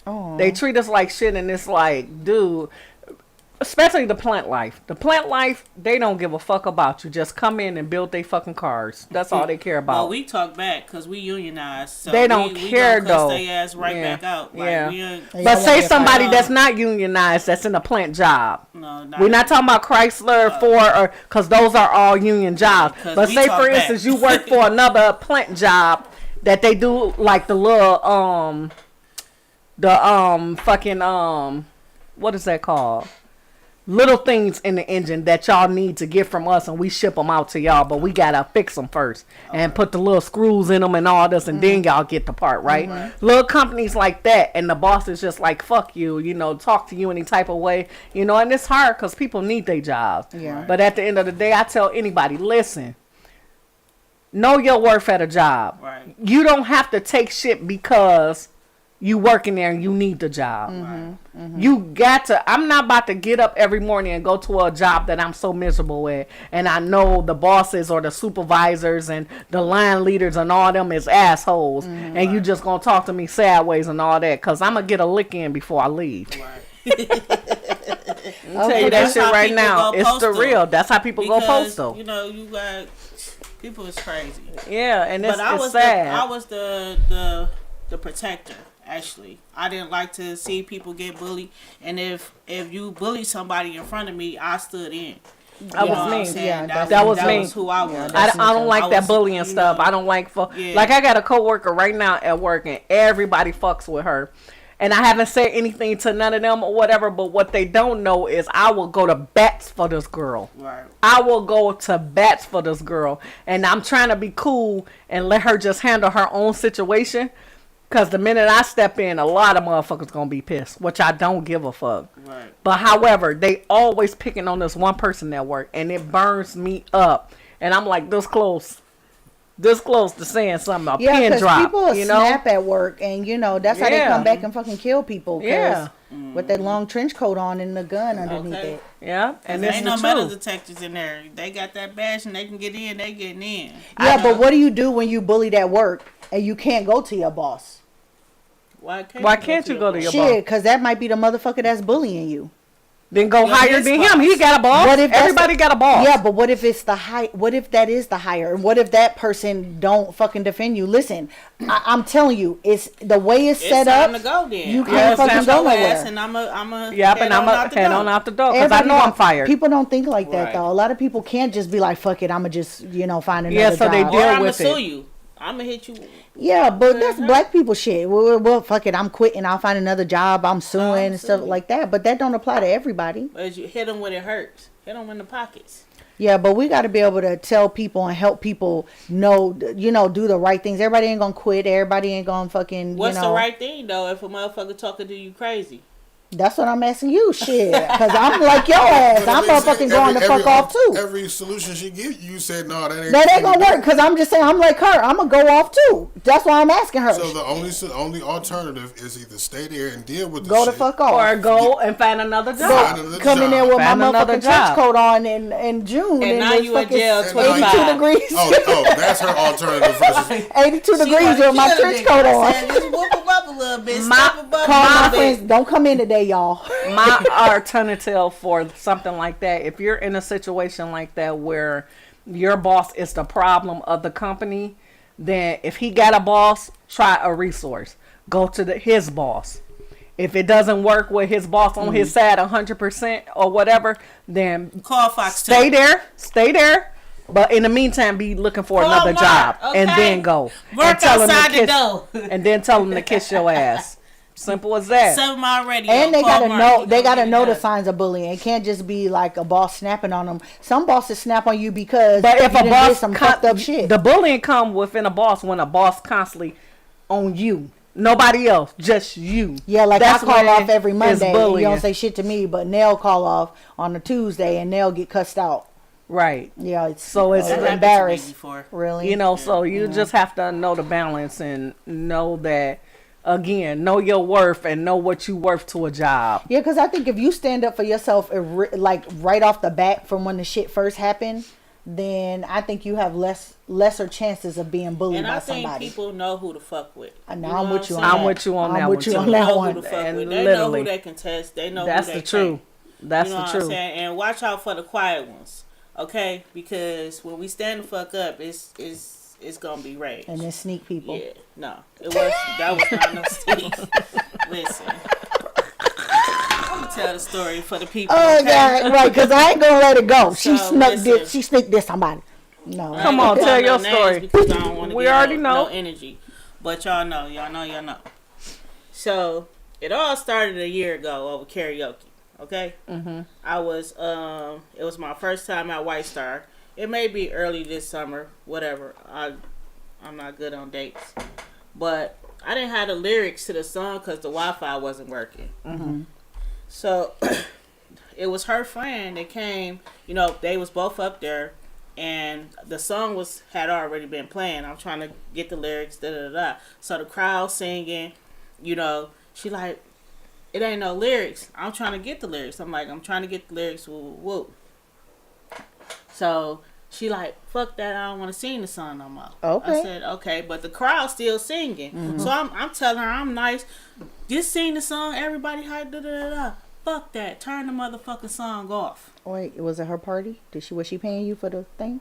Oh. They treat us like shit, and it's like, dude, especially the plant life. The plant life, they don't give a fuck about you. Just come in and build their fucking cars. That's all they care about. Well, we talk back because we unionized. So They don't care, we though. They ass right Yeah. back out. Like, Yeah. we ain't, Yeah, But y'all say wanna get somebody fired. that's not unionized, that's in a plant job. no, We're not talking about Chrysler, Ford, or because those are all union jobs. 'cause But we say, talk for back. instance, you work for another plant job that they do like the little fucking what is that called? Little things in the engine that y'all need to get from us, and we ship them out to y'all, but we gotta fix them first and put the little screws in them and all this, and then y'all get the part, right? Little companies like that, and the boss is just like, fuck you, you know, talk to you any type of way, you know, and it's hard because people need their jobs. Yeah. But at the end of the day, I tell anybody, listen, know your worth at a job. Right. You don't have to take shit because you working there and you need the job. You got to. I'm not about to get up every morning and go to a job that I'm so miserable with, and I know the bosses or the supervisors and the line leaders and all them is assholes, and you just gonna talk to me sideways and all that, cause I'm gonna get a lick in before I leave. Right. I'll tell you that That's shit how right people now. go It's the postal. real. That's how people go Because, postal. you know, you got people is crazy. Yeah, and it's, But I it's was sad. I was the protector. Actually, I didn't like to see people get bullied, and if you bully somebody in front of me, I stood in. That You was know what me. I'm saying? Yeah, that was me. was who I was. I don't like I that was, bullying you stuff. know, I don't like Yeah. like I got a coworker right now at work, and everybody fucks with her, And I haven't said anything to none of them or whatever, but what they don't know is I will go to bats for this girl. Right. I will go to bats for this girl. And I'm trying to be cool and let her just handle her own situation. Because the minute I step in, a lot of motherfuckers going to be pissed, which I don't give a fuck. Right. But however, they always picking on this one person at work, and it burns me up. And I'm like this close to saying something, a pin drop. People will you know? snap at work, and that's how they Yeah. come back and fucking kill people. 'Cause Yeah. with that long trench coat on and the gun underneath Okay. it. Yeah, and There this ain't is no the metal truth. detectors in there. They got that badge and they can get in. They getting in. Yeah, but what do you do when you bullied at work and you can't go to your boss? Why can't you go to your boss? boss? Shit, because that might be the motherfucker that's bullying you. Then go Yeah, higher his than boss. him. He got a boss. What if that's Everybody got a boss? Yeah, but what if it's the high? What if that is the higher? What if that person don't fucking defend you? Listen, I'm telling you, it's the way it's set time up. to go then. You Yeah, can't it's fucking time go Your ass nowhere. and I'm a Yep, and I'm a head on out the door because I Everybody know I'm don't- fired. People don't think like that Right. though. A lot of people can't just be like, "Fuck it, I'ma just find another Yeah, so they job." do. Or deal I'm gonna with sue it. you. I'm gonna hit you. Yeah, but that's Mhm. black people shit. Well, fuck it, I'm quitting. I'll find another job. I'm suing and stuff suing. like that. But that don't apply to everybody. As you hit them when it hurts. Hit them in the pockets. Yeah, but we got to be able to tell people and help people know, do the right things. Everybody ain't gonna quit. Everybody ain't gonna fucking, What's the right thing though if a motherfucker talking to you crazy? That's what I'm asking you, shit. Because I'm like your ass. I'm motherfucking going the fuck off too. Every solution she give you said no, that ain't. That ain't gonna work. Because I'm just saying, I'm like her. I'm gonna go off too. That's why I'm asking her. So the only alternative is either stay there and deal with the Go the shit. fuck off. Or go and find another job. Find another Come in job. there with Find my another motherfucking trench job. coat on in June. And now it's you in fucking jail And 25. 82 degrees. Oh, that's her alternative versus. 82 degrees with my trench coat on. Just whoop them up a little bit. My- Step above Call them a my little friends. bit. Don't come in today, y'all. My alternative for something like that, if you're in a situation like that where your boss is the problem of the company, then if he got a boss, try a resource. Go to his boss. If it doesn't work with his boss on his side 100% or whatever, then Call Fox stay 2. there. But in the meantime, be looking for Call another Mark, job and okay? then go. Work and tell him to outside the kiss, door. and then tell him to kiss your ass. Simple as that. 7 Mile Radio. And they Call gotta Mark. know. He They gonna gotta get it know the done. signs of bullying. It can't just be like a boss snapping on them. Some bosses snap on you because But if you a done did boss some fucked up shit. the bullying come within a boss when a boss constantly on you, nobody else, just you. Yeah, like That's I call when off every it's Monday. And you bullying. don't say shit to me, but Nell call off on a Tuesday and Nell get cussed out. Right. Yeah, it's So it's That happened to me embarrassed. before. Really, You know, so you just have to know the balance and know that, again, know your worth and know what you worth to a job. Yeah, because I think if you stand up for yourself, like right off the bat from when the shit first happened, then I think you have lesser chances of being bullied And by I think somebody. people know who to fuck with. And You I'm know with what you on saying? I'm with you on I'm that with one you too. on They that know one. who to fuck And with. They know literally. who they can test. They know That's who they the truth. can't. That's You know the what I'm truth. saying? And watch out for the quiet ones, okay? Because when we stand the fuck up, it's gonna be rage. And then sneak people. Yeah, no, that was not no Steve. Listen, I'm gonna tell the story for the people. Oh okay? God, right? Because I ain't gonna let it go. She So, snuck listen. this. She sneaked this somebody. No. I Come ain't on, gonna tell no your names story. because I don't want to We get already no know. energy, but y'all know. So it all started a year ago over karaoke. Okay. Mm-hmm. I was it was my first time at White Star. It may be early this summer, whatever. I'm not good on dates, but I didn't have the lyrics to the song because the Wi-Fi wasn't working. Mm-hmm. So it was her friend that came. You know, they was both up there, and the song had already been playing. I'm trying to get the lyrics, da da da. So the crowd singing, you know, she like, it ain't no lyrics. I'm trying to get the lyrics. I'm like, I'm trying to get the lyrics. Woo, woo. So she like, fuck that. I don't want to sing the song no more. Okay. I said, okay, but the crowd still singing. So I'm telling her I'm nice. Just sing the song. Everybody hype. Da da da da. Fuck that. Turn the motherfucking song off. Wait, was it her party? Was she paying you for the thing?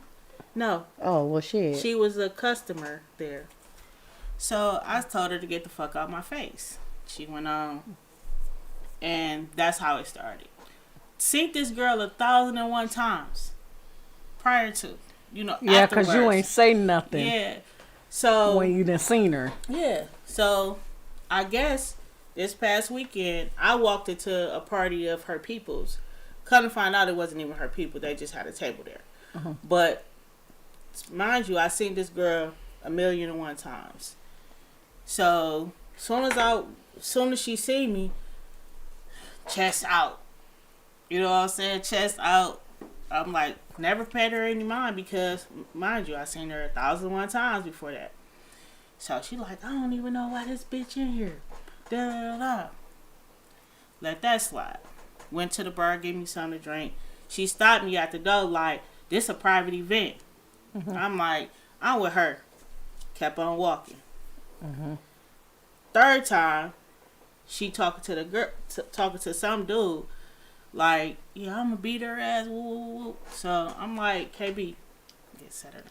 No, Oh well, shit. she was a customer there. So I told her to get the fuck out my face. She went on, and that's how it started. Seen this girl 1,001 times prior to, you know, Yeah, because you afterwards. ain't say nothing Yeah. So when you done seen her. yeah. So I guess this past weekend, I walked into a party of her peoples. Come to find out, it wasn't even her people. They just had a table there. But mind you, I seen this girl 1,000,001 times. So soon as she see me, chest out. You know what I'm saying? Chest out. I'm like, never paid her any mind because, mind you, I seen her 1,001 times before that. So she like, I don't even know why this bitch in here. Da da da. Let that slide. Went to the bar, gave me something to drink. She stopped me at the door like, this a private event. I'm like, I'm with her. Kept on walking. Third time, she talking to the girl, talking to some dude. Like, yeah, I'm gonna beat her ass. Woo, woo, woo. So I'm like, KB, get set her down.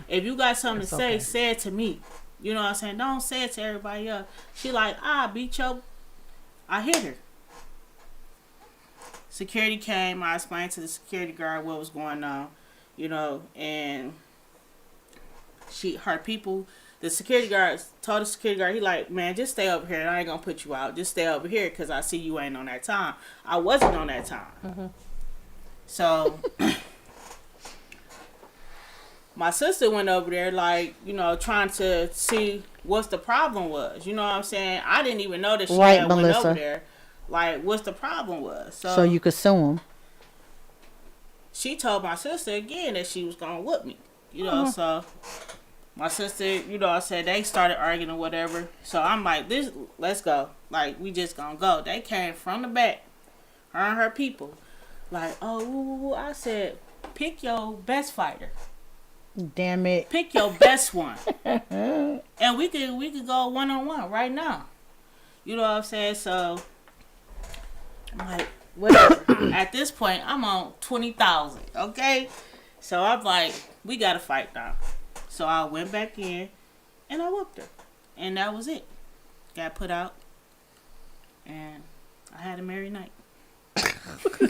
If you got something to say, say it to me. You know what I'm saying? Don't say it to everybody else. She like, beat your. I hit her. Security came. I explained to the security guard what was going on, you know, and her people. The security guard told the security guard, he like, man, just stay over here. I ain't gonna put you out. Just stay over here because I see you ain't on that time. I wasn't on that time. So my sister went over there, like, you know, trying to see what's the problem was. You know what I'm saying? I didn't even know that she had went over there. Like, what's the problem was. So you could sue him. She told my sister again that she was gonna whoop me. You know, so my sister, you know, I said they started arguing or whatever. So I'm like, let's go. Like, we just gonna go. They came from the back, her and her people. Like, oh, woo, woo, woo. I said, pick your best fighter. Damn it. Pick your best one. And we could go one-on-one right now. You know what I'm saying? So I'm like, whatever. At this point, I'm on 20,000, okay? So I'm like, we gotta fight now. So I went back in and I whooped her. And that was it. Got put out. And I had a merry night.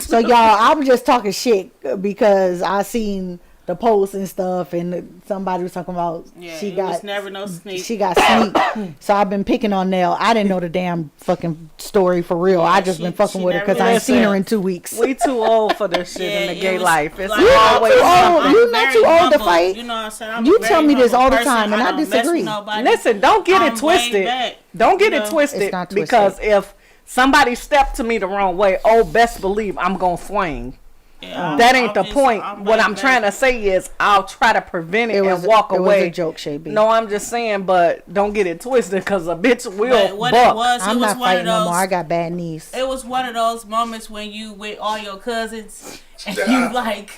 So y'all, I'm just talking shit because I seen the posts and stuff, and somebody was talking about It was never no sneak. She got sneak. So I've been picking on Nell. I didn't know the damn fucking story for real. I just been fucking with her because I ain't seen her in 2 weeks. We too old for this shit in the gay life. It's like, always something. You're not too old to fight. You know what I'm saying? You tell me this all the time, and I disagree. Listen, don't get it twisted. Don't get it twisted, It's not twisted. because if somebody stepped to me the wrong way, best believe I'm gonna swing. Yeah, That ain't the point. What I'm trying to say is I'll try to prevent it and walk away. It was a joke, Shay B. No, I'm just saying, but don't get it twisted because a bitch will But what buck. it was, I'm it was not one fighting of those, no more. I got bad knees. It was one of those moments when you with all your cousins and you like,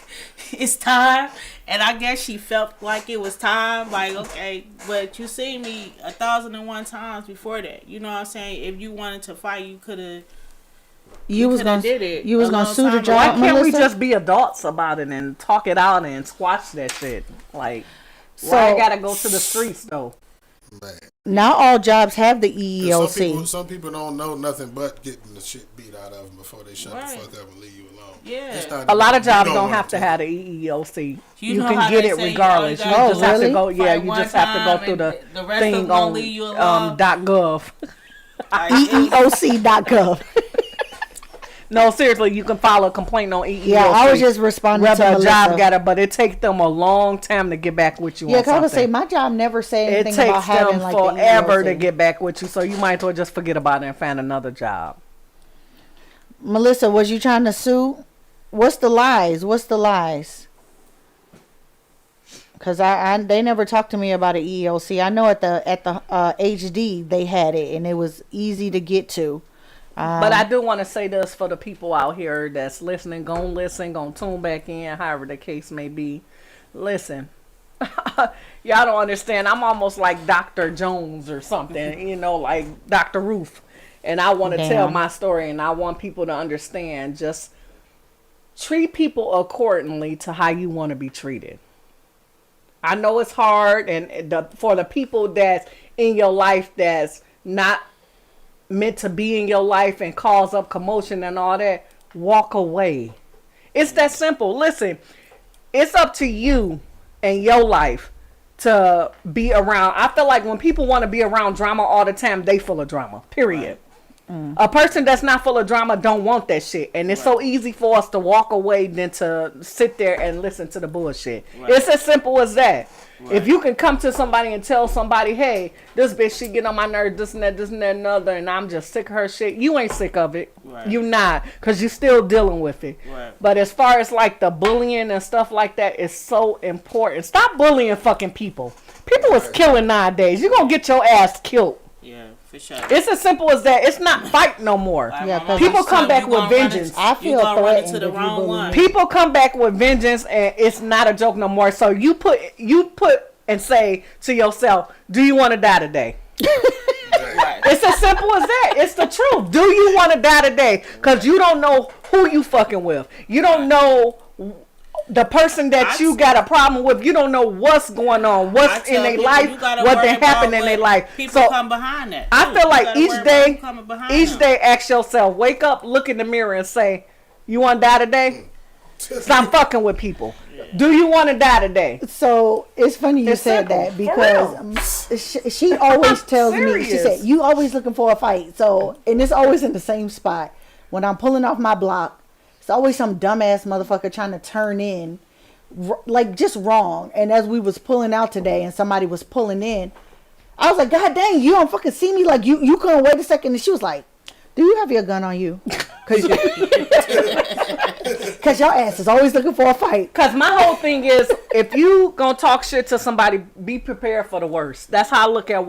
it's time. And I guess she felt like it was time. Like, okay, but you see me 1,001 times before that. You know what I'm saying? If you wanted to fight, you could have. You was gonna did it. You was gonna sue the Why job, Why can't Melissa? we just be adults about it and talk it out and squash that shit? Like, So- why I gotta go to the streets though? Man. Not all jobs have the E 'Cause EEOC. Some people don't know nothing but getting the shit beat out of them before they shut Right. the fuck up and leave you alone. Yeah. It's not A lot of even- you jobs know don't what have to I'm have the EEOC. You You know can how get they it say, regardless. oh, You you just gotta have to really? go. Yeah, fight you one just have to go time through the and the rest of thing them gonna on leave you alone. .gov. Like, EEOC.gov. No, seriously, you can file a complaint on EEOC. Yeah, I was just responding whether to a Melissa. job got it, but it takes them a long time to get back with you. Yeah, on cause I would say something. my job never say It anything about takes having them like forever the to get back with you, so you might as well just forget about it and find another job. Melissa, was you trying to sue? What's the lies? What's the lies? Cause they never talked to me about an EEOC. I know at the HD they had it and it was easy to get to. But I do want to say this for the people out here that's listening, gonna tune back in, however the case may be. Listen, y'all don't understand. I'm almost like Dr. Jones or something, you know, like Dr. Ruth. And I want to tell my story, and I want people to understand. Just treat people accordingly to how you want to be treated. I know it's hard, and for the people that's in your life that's not meant to be in your life and cause up commotion and all that, walk away. It's that simple. Listen, it's up to you and your life to be around. I feel like when people want to be around drama all the time, they full of drama, period. A person that's not full of drama don't want that shit. And it's so easy for us to walk away than to sit there and listen to the bullshit. Right. It's as simple as that. Right. If you can come to somebody and tell somebody, hey, this bitch, she get on my nerves, this and that, and other, and I'm just sick of her shit. You ain't sick of it. Right. You not. Because you still dealing with it. Right. But as far as like the bullying and stuff like that, it's so important. Stop bullying fucking people. People is killing nowadays. You're going to get your ass killed. Yeah, for sure. It's as simple as that. It's not fight no more. Like Yeah, my mama people used to come tell me, back you with gonna run vengeance. into- I you feel gonna run threatened into the if you wrong bully one. me. People come back with vengeance, and it's not a joke no more. So you put and say to yourself, do you want to die today? Right. It's as simple as that. It's the truth. Do you want to die today? Because you don't know who you fucking with. You don't know the person that you got a problem with. You don't know what's going on, I what's in tell their people, life, you gotta what worry they happen about in their what life. People So come behind that. I too. feel You like gotta each worry about day, who coming behind each them. day, ask yourself, wake up, look in the mirror, and say, "You want to die today? Stop fucking with people. Do you want to die today?" So it's funny you It's said simple. that For because she always tells me, she Serious. said, you always looking for a fight. So, and it's always in the same spot. When I'm pulling off my block, it's always some dumbass motherfucker trying to turn in, like just wrong. And as we was pulling out today and somebody was pulling in, I was like, God dang, you don't fucking see me? Like you couldn't wait a second. And she was like, do you have your gun on you? Cause your ass is always looking for a fight. Cause my whole thing is, if you gonna talk shit to somebody, be prepared for the worst. That's how I look at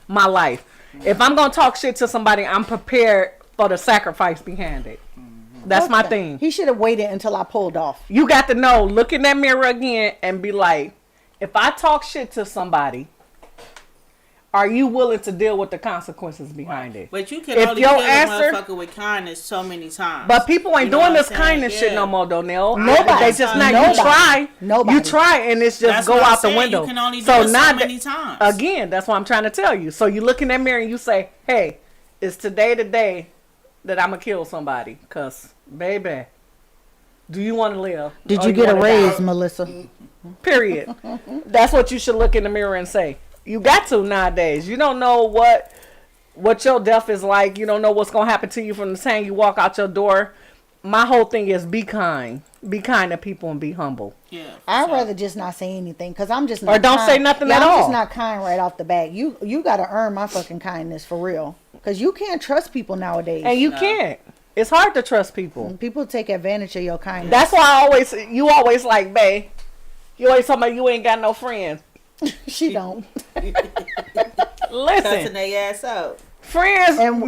my life. If I'm gonna talk shit to somebody, I'm prepared for the sacrifice behind it. That's my thing. He should have waited until I pulled off. You got to know, look in that mirror again and be like, if I talk shit to somebody, are you willing to deal with the consequences behind it? But you can If only your kill answer- a motherfucker with kindness so many times. But people ain't You know doing what this I'm saying? kindness shit Yeah. no more, though, Neil. Nobody. They just not. Nobody. You try. Nobody. You try, and it's just That's go what I'm out the saying. window. You can only do it so now many times. Again, that's what I'm trying to tell you. So you look in that mirror and you say, hey, is today the day that I'm going to kill somebody? Because, baby, do you want to live? Did or you get a wanna raise, die? Melissa? Period. That's what you should look in the mirror and say. You got to nowadays. You don't know what your death is like. You don't know what's going to happen to you from the time you walk out your door. My whole thing is be kind. Be kind to people and be humble. Yeah. I'd so- rather just not say anything because I'm just not Or don't kind. say nothing Yeah, at I'm all. just not kind right off the bat. You got to earn my fucking kindness for real because you can't trust people nowadays. And you No. can't. It's hard to trust people. People take advantage of your kindness. That's why you always like, bae, you always talking about you ain't got no friends. She don't. Cussing Listen, their ass out. friends And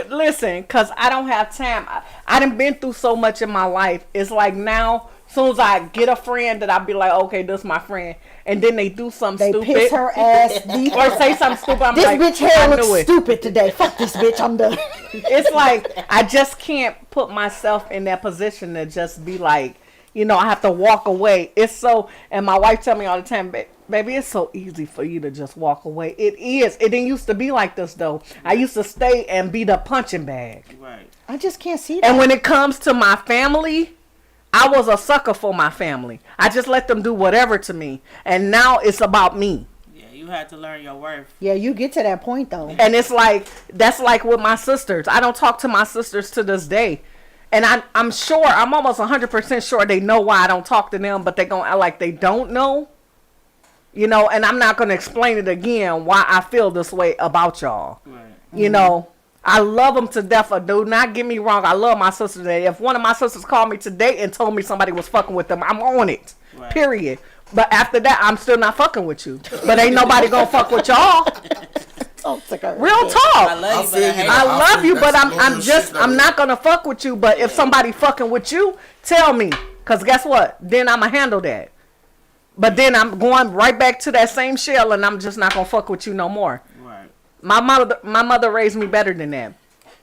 listen, cause I don't have time. I done been through so much in my life. It's like now, as soon as I get a friend that I be like, okay, this my friend, and then they do something They stupid piss her ass deep. or say something stupid. I'm This like, bitch I hair knew looks it. stupid today. Fuck this bitch. I'm done. It's like I just can't put myself in that position to just be like, I have to walk away. It's so, and my wife tell me all the time, baby, it's so easy for you to just walk away. It is. It didn't used to be like this though. I used to stay and be the punching bag. Right. I just can't see that. And when it comes to my family, I was a sucker for my family. I just let them do whatever to me. And now it's about me. Yeah, you had to learn your worth. Yeah, you get to that point though. And it's like, that's like with my sisters. I don't talk to my sisters to this day. And I'm sure, I'm almost 100% sure they know why I don't talk to them, but they gonna act like they don't know. And I'm not gonna explain it again why I feel this way about y'all. Right. I love them to death. Do not get me wrong. I love my sisters today. If one of my sisters called me today and told me somebody was fucking with them, I'm on it. Right. Period. But after that, I'm still not fucking with you. But ain't nobody gonna fuck with y'all. Oh, sick of her. Real I talk. love you, but I hate I you. love you, but I'm just. I'm not gonna fuck with you. But if somebody fucking with you, tell me. Cause guess what? Then I'ma handle that. But then I'm going right back to that same shell, and I'm just not gonna fuck with you no more. Right. My mother raised me better than that.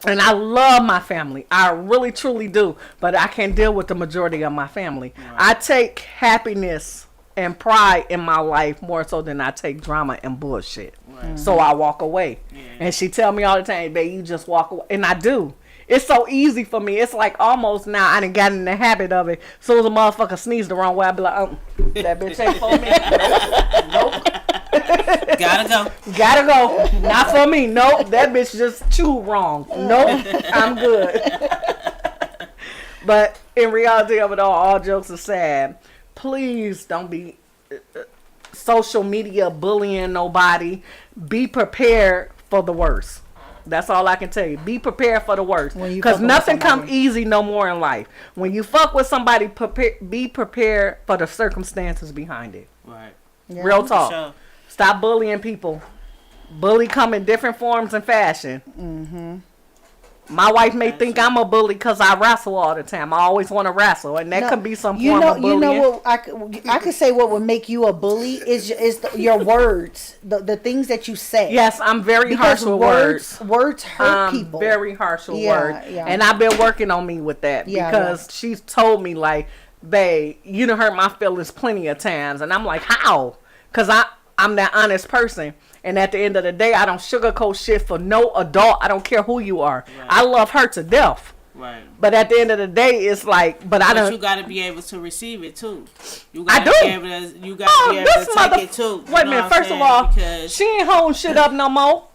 And I love my family. I really, truly do. But I can't deal with the majority of my family. Right. I take happiness and pride in my life more so than I take drama and bullshit. Right. So I walk away. Yeah. And she tell me all the time, babe, you just walk away. And I do. It's so easy for me. It's like almost now I done got in the habit of it. As soon as a motherfucker sneeze the wrong way, I be like, that bitch ain't for me. Nope. Gotta go. Gotta go. Not for me. Nope. That bitch just chewed wrong. Nope. I'm good. But in reality of it all jokes aside, please don't be social media bullying nobody. Be prepared for the worst. That's all I can tell you. Be prepared for the worst. Because nothing come easy no more in life. When you fuck with somebody, be prepared for the circumstances behind it. Right. Yeah. Real talk. Sure. Stop bullying people. Bully come in different forms and fashion. Mm-hmm. My wife may think I'm a bully because I wrestle all the time. I always want to wrestle, and that could be some form of bullying. You know what? I could say what would make you a bully is your words, the things that you say. Yes, I'm very harsh with words. Words hurt people. Very harsh with words, yeah. and I've been working on me with that because she's told me like, "Babe, you done hurt my feelings plenty of times," and I'm like, "How?" Because I'm that honest person. And at the end of the day, I don't sugarcoat shit for no adult. I don't care who you are. Right. I love her to death. Right. But at the end of the day, it's like, but I don't. You got to be able to receive it too. You I do. Be able to, you got to be able to take it too. Wait a minute. First of all, she ain't holding shit up no more.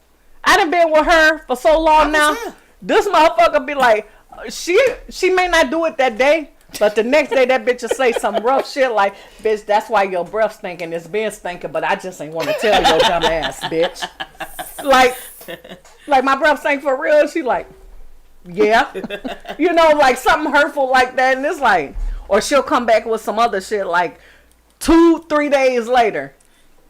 I done been with her for so long now. This motherfucker be like, she may not do it that day. But the next day, that bitch will say some rough shit like, "Bitch, that's why your breath stinking. It's been stinking, but I just ain't want to tell your dumb ass, bitch." Like my breath stink for real. She like, yeah, you know, like something hurtful like that, and it's like, or she'll come back with some other shit like 2-3 days later.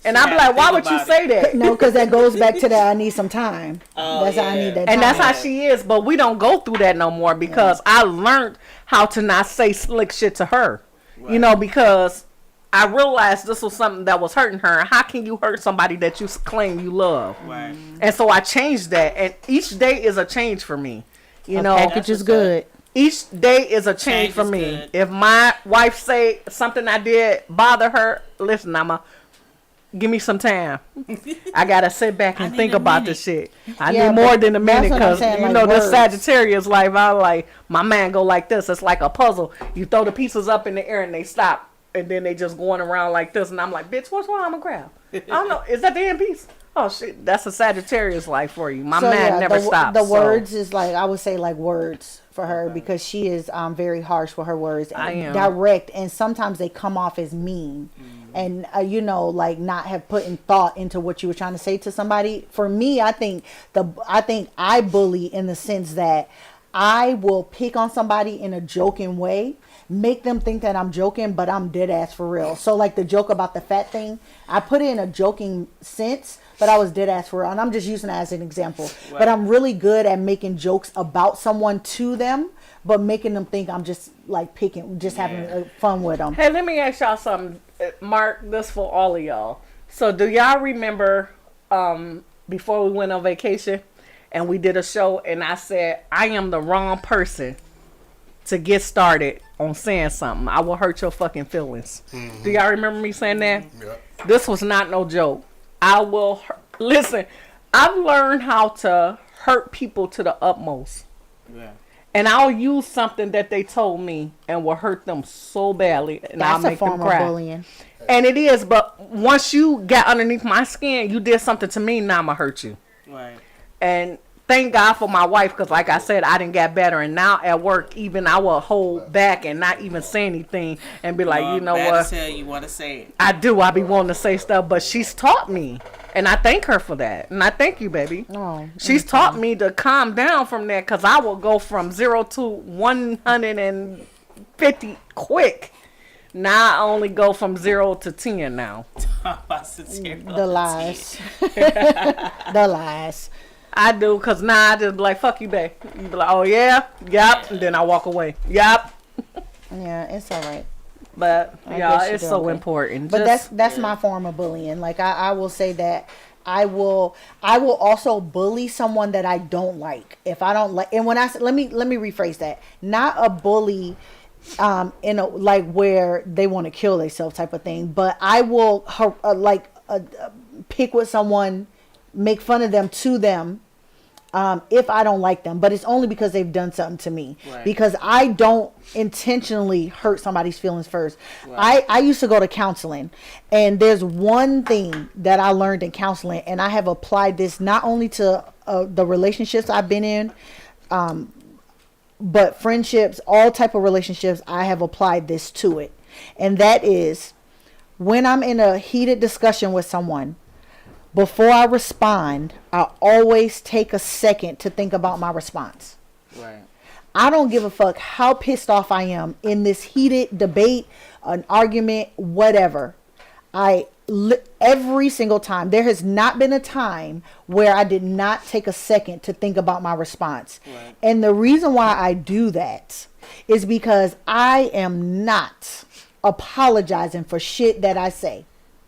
And I'll be like, why would you say that? No, because that goes back to that I need some time. That's how I need that time. And that's how she is. But we don't go through that no more because I learned how to not say slick shit to her. Right. You know, because I realized this was something that was hurting her. How can you hurt somebody that you claim you love? Right. And so I changed that. And each day is a change for me. You know, package is good. Each day is a change for me. Good. If my wife say something I did bother her, listen, give me some time. I gotta sit back and think about this shit. I need more than a minute because you know this Sagittarius life. I like my man go like this. It's like a puzzle. You throw the pieces up in the air and they stop, and then they just going around like this. And I'm like, bitch, what's wrong? I'm gonna grab. I don't know. Is that the end piece? Oh shit, that's a Sagittarius life for you. My man never stops. The words is like I would say like words for her because she is very harsh with her words. I am direct, and sometimes they come off as mean. And you know, like not have put in thought into what you were trying to say to somebody. For me, I think I bully in the sense that I will pick on somebody in a joking way, make them think that I'm joking, but I'm dead ass for real. So like the joke about the fat thing, I put it in a joking sense, but I was dead ass for real. And I'm just using that as an example. Right. But I'm really good at making jokes about someone to them, but making them think I'm just like having fun with them. Hey, let me ask y'all something. Mark, this for all of y'all. So do y'all remember before we went on vacation and we did a show and I said, I am the wrong person to get started on saying something. I will hurt your fucking feelings. Mm-hmm. Do y'all remember me saying that? Yeah. This was not no joke. Listen, I've learned how to hurt people to the utmost. Yeah. And I'll use something that they told me and will hurt them so badly, and I'll make them cry. That's a form of bullying. And it is, but once you got underneath my skin, you did something to me, now I'm going to hurt you. Right. And thank God for my wife, because like I said, I didn't get better. And now at work, even I will hold back and not even say anything and be like, you know what? Tell you want to say it. I do. I be wanting to say stuff, but she's taught me. And I thank her for that. And I thank you, baby. Oh, she's taught me to calm down from that because I will go from 0 to 150 quick. Now I only go from 0 to 10 now. The lies. The lies. I do, because now I just be like, fuck you, babe. You be like, oh, yeah? Yep. And then I walk away. Yep. Yeah, it's all right. But, yeah, it's so important. But that's my form of bullying. Like, I will say that I will also bully someone that I don't like. If I don't like, and when I say, let me rephrase that. Not a bully in a, like, where they want to kill themselves type of thing. But I will, pick with someone, make fun of them to them, if I don't like them, but it's only because they've done something to me. Right. Because I don't intentionally hurt somebody's feelings first. Right. I used to go to counseling, and there's one thing that I learned in counseling, and I have applied this not only to the relationships I've been in, but friendships, all type of relationships. I have applied this to it, and that is when I'm in a heated discussion with someone. Before I respond, I always take a second to think about my response. Right. I don't give a fuck how pissed off I am in this heated debate, an argument, whatever. Every single time, there has not been a time where I did not take a second to think about my response. Right. And the reason why I do that is because I am not apologizing for shit that I say.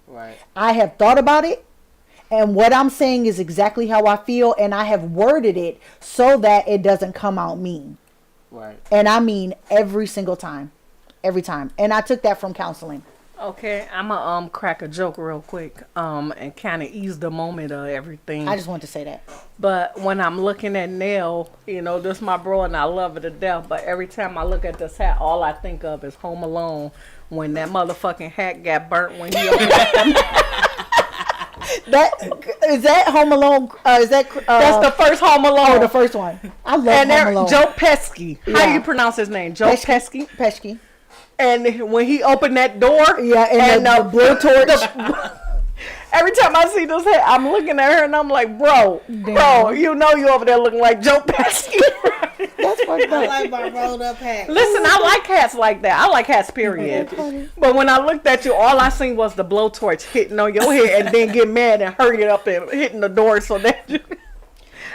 Right. I have thought about it. And what I'm saying is exactly how I feel, and I have worded it so that it doesn't come out mean. Right. And I mean every single time. Every time. And I took that from counseling. Okay, I'm going to crack a joke real quick and kind of ease the moment of everything. I just want to say that. But when I'm looking at Nell, this my bro and I love her to death. But every time I look at this hat, all I think of is Home Alone when that motherfucking hat got burnt when he opened Is that Home Alone? That's the first Home Alone. Oh, the first one. I love and Home Alone. Joe Pesci. How Yeah. do you pronounce his name? Joe Pesci. Pesci. And when he opened that door, Yeah, and the blowtorch. every time I see this hat, I'm looking at her and I'm like, bro, you over there looking like Joe Pesci. That's fucked I up. like my rolled up hat. Listen, I like hats like that. I like hats, period. But when I looked at you, all I seen was the blowtorch hitting on your head and then get mad and hurry up and hitting the door so that you...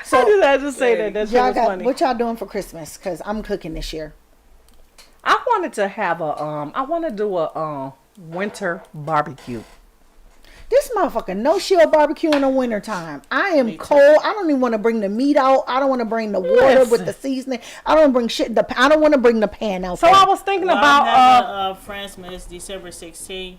So I just had to say that. That shit was funny. What y'all doing for Christmas? Because I'm cooking this year. I wanted to have I want to do a winter barbecue. This motherfucker no shield barbecue in the wintertime. I am cold. I don't even want to bring the meat out. I don't want to bring the water with the seaseasoning. I don't bring shit. I don't want to bring the pan out. So I was thinking about I'm having Friendsmas December 16th.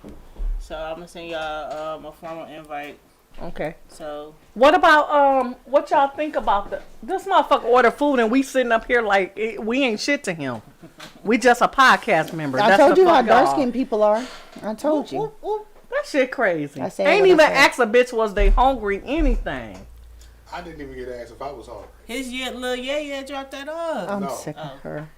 So I'm gonna send y'all a formal invite. Okay. So What about what y'all think about this motherfucker order food and we sitting up here like we ain't shit to him. We just a podcast member. I That's told the you how fuck dark off. skinned people are. I told you. That shit crazy. I said Ain't what I even said. ask a bitch was they hungry anything. I didn't even get asked if I was hungry. his little yeah dropped that off. I'm No. sick of her.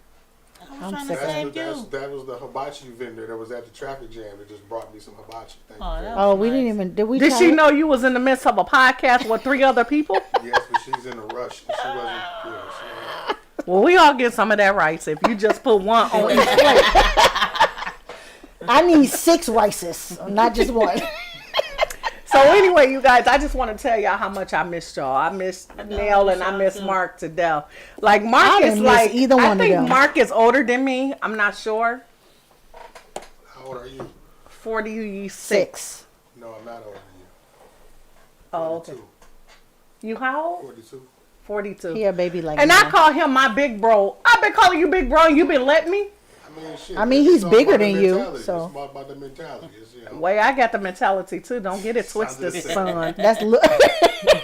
I was I'm trying sick to of save you. That was the hibachi vendor that was at the traffic jam that just brought me some hibachi. Thank Oh, you. that very Oh, much. we didn't even. Did we? Did try she it? know you was in the midst of a podcast with 3 other people? Yes, but she's in a rush. She wasn't. Yeah, she, Well, we all get some of that rice if you just put one on each plate. I need 6 rices, not just one. So anyway, you guys, I just want to tell y'all how much I missed y'all. I missed Nell and I miss too. Mark to death. Like Mark I is didn't miss like either I one of think them. Mark is older than me. I'm not sure. how old are you? 46. 6. No, I'm not older than you. Oh, okay. 42. You how old? 42. 42. He a baby like And me. I call him my big bro. I've been calling you big bro and you been letting me? Shit. I mean, it's he's all bigger about the than you, mentality. so. It's all about the mentality. It's, you know, Way I got the mentality too. Don't get it twisted, just saying. son. That's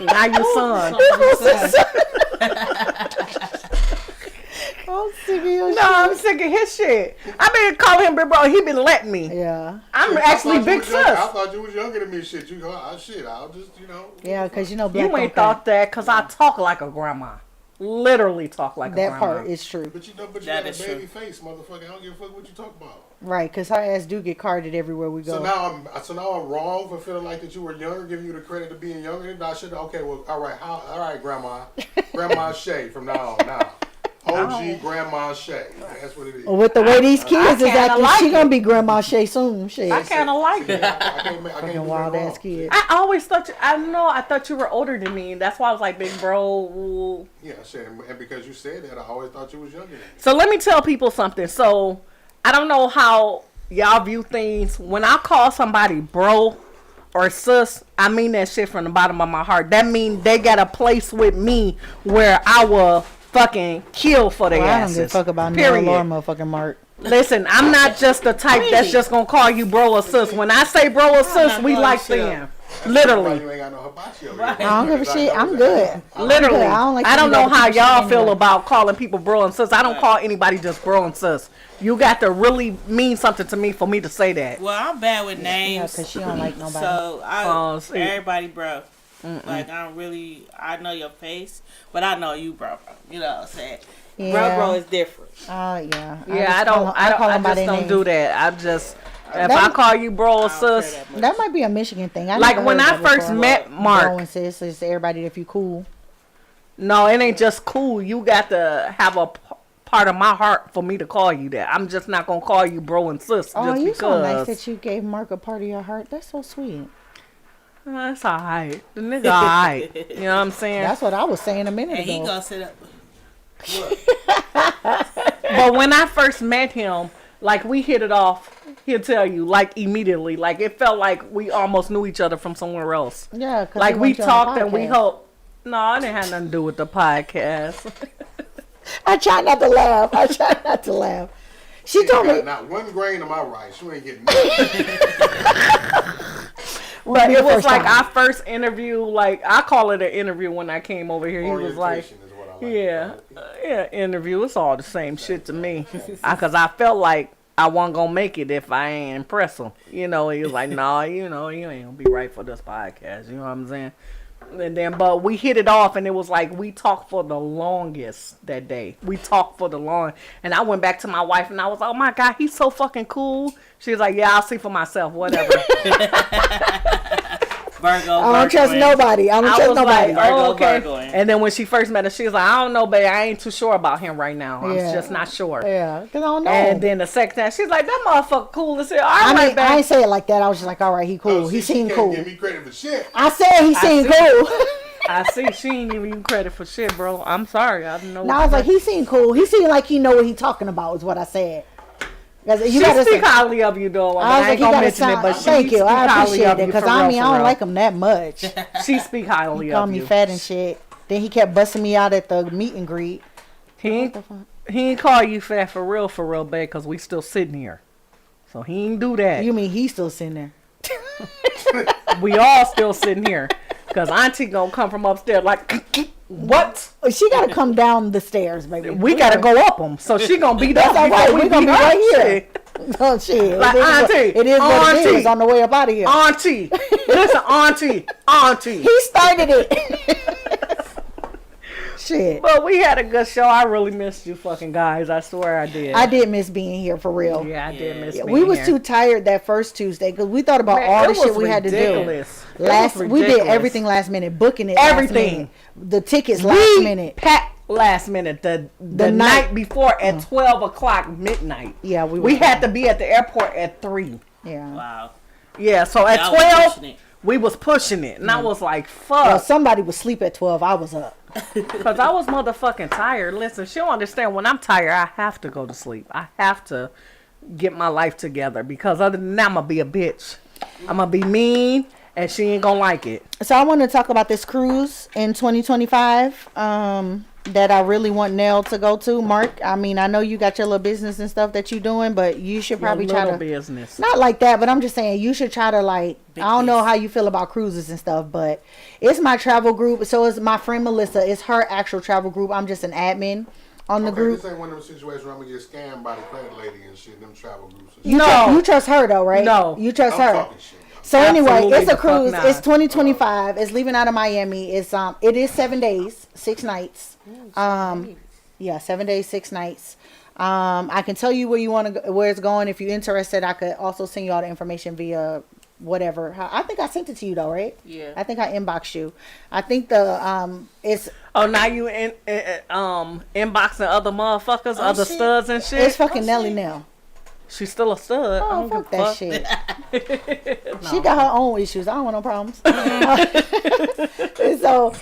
Now you son. I'm sick of your No, I'm sick of his shit. I been calling him big bro. He been letting me. Yeah. I'm I actually thought you big was younger. I sis. thought you was younger than me. Shit, I'll just, Yeah, because you know black You don't ain't count. thought that because I talk like a grandma. Literally talk like a That grandma. part is true. But you That got a is baby true. face, motherfucker. I don't give a fuck what you talk about. Right, because her ass do get carded everywhere we go. So now I'm wrong for feeling like that you were younger, giving you the credit of being younger. I should. Okay, well, all right, Grandma Shay from now on. Now, OG Grandma Shay. That's what it is. With the way these kids is kinda acting, like she it. gonna be Grandma Shay soon. Shit. I kind of like it. I can't do Fucking that wild wrong. ass kid. I always thought I thought you were older than me. That's why I was like, big bro. Yeah, shit. And because you said that, I always thought you was younger than me. So let me tell people something. So I don't know how y'all view things. When I call somebody bro or sis, I mean that shit from the bottom of my heart. That means they got a place with me where I will fucking kill for their Well, I don't asses. give a fuck about Period. Nell or motherfucking Mark. Listen, I'm not just the type that's just gonna call you bro or sis. When I say bro or sis, we like them. Why Literally. you ain't got no hibachi over Right. here. I don't give a shit. I'm Because good. Literally. I don't like I don't to know go to how people's y'all shit feel anyway. about calling people bro and sis. I don't call anybody just bro and sis. You got to really mean something to me for me to say that. Well, I'm bad with Yeah, names. because she don't like nobody. So Oh, see. everybody, bro. Like I know your face, but I know you, bro. You know what I'm saying? Yeah. Bro is different. Oh, yeah. Yeah, just I don't. I call them by just their don't name. do that. I just if That- I call you bro or I don't care sis, that much. That might be a Michigan thing. I like never when heard I that first before. met Mark. Bro and sis, it's everybody if you cool. No, it ain't just cool. You got to have a part of my heart for me to call you that. I'm just not gonna call you bro and sis Oh, just you because. so nice that you gave Mark a part of your heart. That's so sweet. That's alright. The nigga alright. You know what I'm saying? That's what I was saying a minute And he ago. gonna sit up. But when I first met him, like we hit it off. He'll tell you like immediately. Like it felt like we almost knew each other from somewhere else. Yeah, 'cause Like he we went you on a talked and we podcast. hoped. No, it didn't have nothing to do with the podcast. I try not to laugh. I try not to laugh. She you told got me, not one grain of my rice. You ain't getting nothing. But it was first like time. our first interview. Like I call it an interview when I came over here. He was like, Orientation is what I like. yeah, yeah, interview. It's all the same shit to me. Cause I felt like I wasn't gonna make it if I ain't impress him. You know, he was like, nah, you know, you ain't gonna be right for this podcast. You know what I'm saying? And then, but we hit it off, and it was like we talked for the longest that day. We talked for the long, and I went back to my wife, and I was, oh my god, he's so fucking cool. She was like, yeah, I'll see for myself, whatever. Virgo. I don't trust Virgoing. nobody. I don't I trust was nobody. like, oh, Virgo, okay. Virgoing. And then when she first met us, she was like, I don't know, babe, I ain't too sure about him right now. I'm Yeah. just not sure. Yeah, because I don't know. And then the second time, she's like, that motherfucker cool as hell. All I right, mean, babe. I ain't say it like that. I was just like, all right, he cool. Oh, He see, seemed she can't cool. give me credit for shit. I said he seemed see. cool. I see. She ain't giving you credit for shit, bro. I'm sorry. I don't know. No, I was like, he seemed cool. He seemed like he know what he talking about. Is what I said. 'Cause She you gotta speak say- highly of you, though. I was I like, ain't he gonna gotta mention sound. it, but she Thank you. speak I highly appreciate of it you because for I real, mean for I don't real. like him that much. She speak highly He of called me you. fat and shit. Then he kept busting me out at the meet and greet. He ain't, he ain't call you fat for real, babe, because we still sitting here. So he ain't do that. You mean he's still sitting there? We all still sitting here. Because Auntie gonna come from upstairs like, what? Oh, she gotta come down the stairs, baby. We gotta go up them. So she gonna beat That's up. all right. before We gonna be beat right up. here. Oh shit! Like, it is what it Auntie. is on the way up out of here. Auntie. Listen, Auntie. He started it. Shit. But we had a good show. I really missed you fucking guys. I swear I did. I did miss being here for real. Yeah, I did miss Yeah, being we was here. too tired that first Tuesday because we thought about Man, all it the shit was we had to do. ridiculous. It was We did ridiculous. everything last minute, booking it. Everything. last minute. The tickets last minute. Packed last minute. The The night night. before at 12 o'clock midnight. Yeah, we We was- had to be at the airport at 3. Yeah. Wow. Yeah, so at Y'all was 12, pushing it. we was pushing it. And I was like, Well, fuck. somebody would sleep at 12. I was up. Because I was motherfucking tired. Listen, she don't understand. When I'm tired, I have to go to sleep. I have to get my life together. Because other than that, I'm going to be a bitch. I'm going to be mean, and she ain't going to like it. So I want to talk about this cruise in 2025 that I really want Nell to go to. Mark, I mean, I know you got your little business and stuff that you're doing, but you should probably Your try little to... business. Not like that, but I'm just saying you should try to like. I don't know how you feel about cruises and stuff, but it's my travel group. So it's my friend Melissa. It's her actual travel group. I'm just an admin on the Okay, group. this ain't one of them situations where I'm gonna get scammed by the credit lady and shit. Them travel groups. And You, No. you trust her though, right? No. You trust I'm her. talking shit. So anyway, Absolutely it's a the fuck cruise. not. It's 2025. It's leaving out of Miami. It is 7 days, 6 nights. Yeah, 7 days, 6 nights. I can tell you where you want to go, where it's going. If you're interested, I could also send you all the information via whatever. I think I sent it to you though, right? Yeah. I think I inboxed you. I think the it's Oh, now you inboxing other motherfuckers, other shit. studs and shit? it's fucking Nelly now. She's still a stud. I Oh, don't fuck give a that shit. She got her own issues. I don't want no problems. So,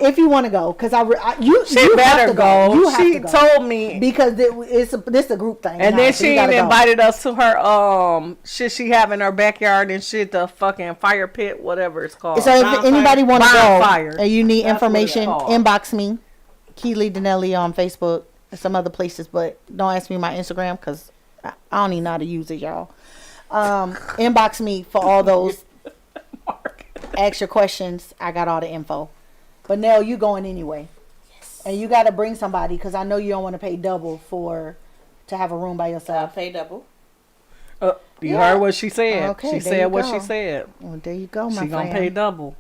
if you want to go, because you She better go. You have She to go. told me. Because this a group thing. And now, then so she you gotta even go. invited us to her shit she have in her backyard and shit, the fucking fire pit, whatever it's called. So if Bonfire. anybody want to go Bonfire. and you need That's what it's information, called. inbox me, Keely Denelli on Facebook and some other places, but don't ask me my Instagram because I don't even know how to use it, y'all. Inbox me for all those ask your questions. I got all the info. But Nell, you going anyway. Yes. And you got to bring somebody because I know you don't want to pay double to have a room by I yourself. pay double. You heard what she said. Okay, she there said you what go. she said. Well, there you go, my She friend. gonna pay double.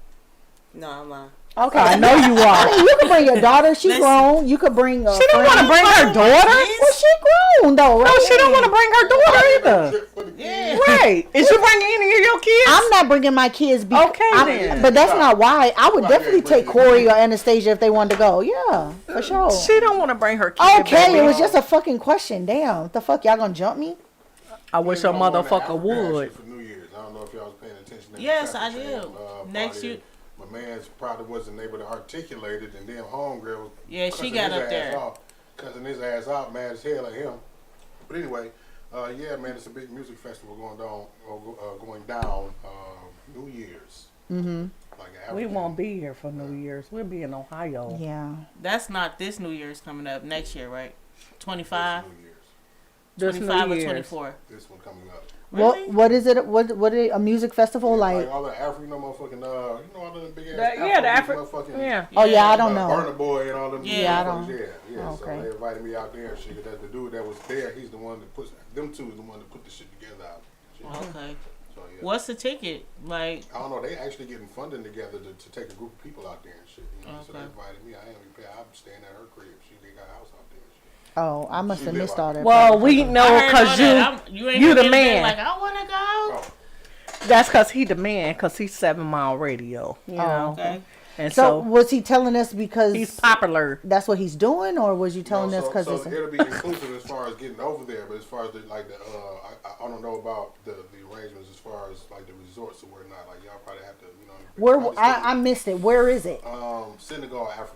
No, I'm lying. Okay. I know you I are. mean, you can bring your daughter. She's Listen. grown. You could bring a She don't want to bring her daughter. Well, she grown though, right? No, she don't want to bring her daughter either. For the kids. Yeah. Right? Is you bringing any of your kids? I'm not bringing my kids. Okay, then. But that's not why. I would Right, definitely yeah, take bring Corey or Anastasia if they wanted to go. Yeah, for sure. She don't want to bring her kids. Okay, baby. it was just a fucking question. Damn, what the fuck, y'all gonna jump me? I wish You a know, I wanted motherfucker Africa would. actually for New Year's. I don't know if y'all was paying attention. To Yes, the I traffic did. jam, Next party. year- My man's probably wasn't able to articulate it, and then homegirl was Yeah, she cussing got his up ass there. off, cussing his ass out, mad as hell at him. But anyway, yeah, man, it's a big music festival going down New Year's. Mm-hmm. Like an We African- won't be here for New Year's. We'll be in Ohio. Yeah. That's not this New Year's coming up. Next year, right? 25? This New Year's. This 25 New or Year's. 24? This one coming up. Really? What is it? What is it, a music festival like? all the African, motherfucking, you know, all the big ass. Yeah, the motherfucking, Yeah. Oh yeah, I don't Burna know. Boy and all them. Yeah, I don't- Yeah. Okay. So they invited me out there and shit. That the dude that was there, he's the one that puts them two is the one that put the shit together out. Shit. Okay. So yeah. What's the ticket? Like, I don't know. They actually getting funding together to take a group of people out there and shit. You know? So they Okay. invited me. I ain't even pay. I'm staying at her crib. They got a house out there. And shit. Oh, I must have She missed live all that. Well, we know I heard all because that. you ain't you gonna the get there man. Like, I want to go. Oh, That's because he the man, because he's 7 Mile Radio. You Oh, know? Okay. And So so, was he telling us because he's popular. that's what he's doing, or was you telling no, us so, because so it's? it'll be inclusive as far as getting over there, but as far as I don't know about the arrangements as far as like the resorts or whatnot. Like y'all probably have to, you know. Where probably I missed it. Where is it? Senegal, Africa.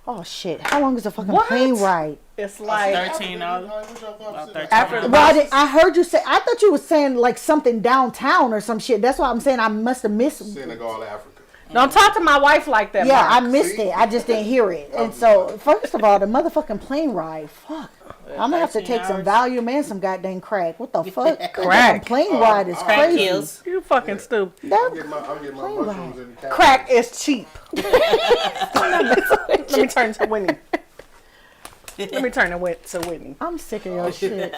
Oh shit! How long is the fucking What? plane ride? It's like, $13. About $13. After Well, I heard you say. I thought you were saying like something downtown or some shit. That's why I'm saying I must have missed. Senegal, Africa. don't talk to my wife like that. Yeah, I Mark. missed it. I just didn't hear it. And so, first of all, the motherfucking plane ride. Fuck. I'm gonna have to 13 take some hours. Valium and some goddamn crack. What the fuck? That Crack. damn plane ride is Crack crazy. kills. You fucking stupid. I'm That getting my Plane mushrooms ride. in the Crack is cheap. Let me turn to Whitney. Let me turn to Whitney. I'm sick of your shit.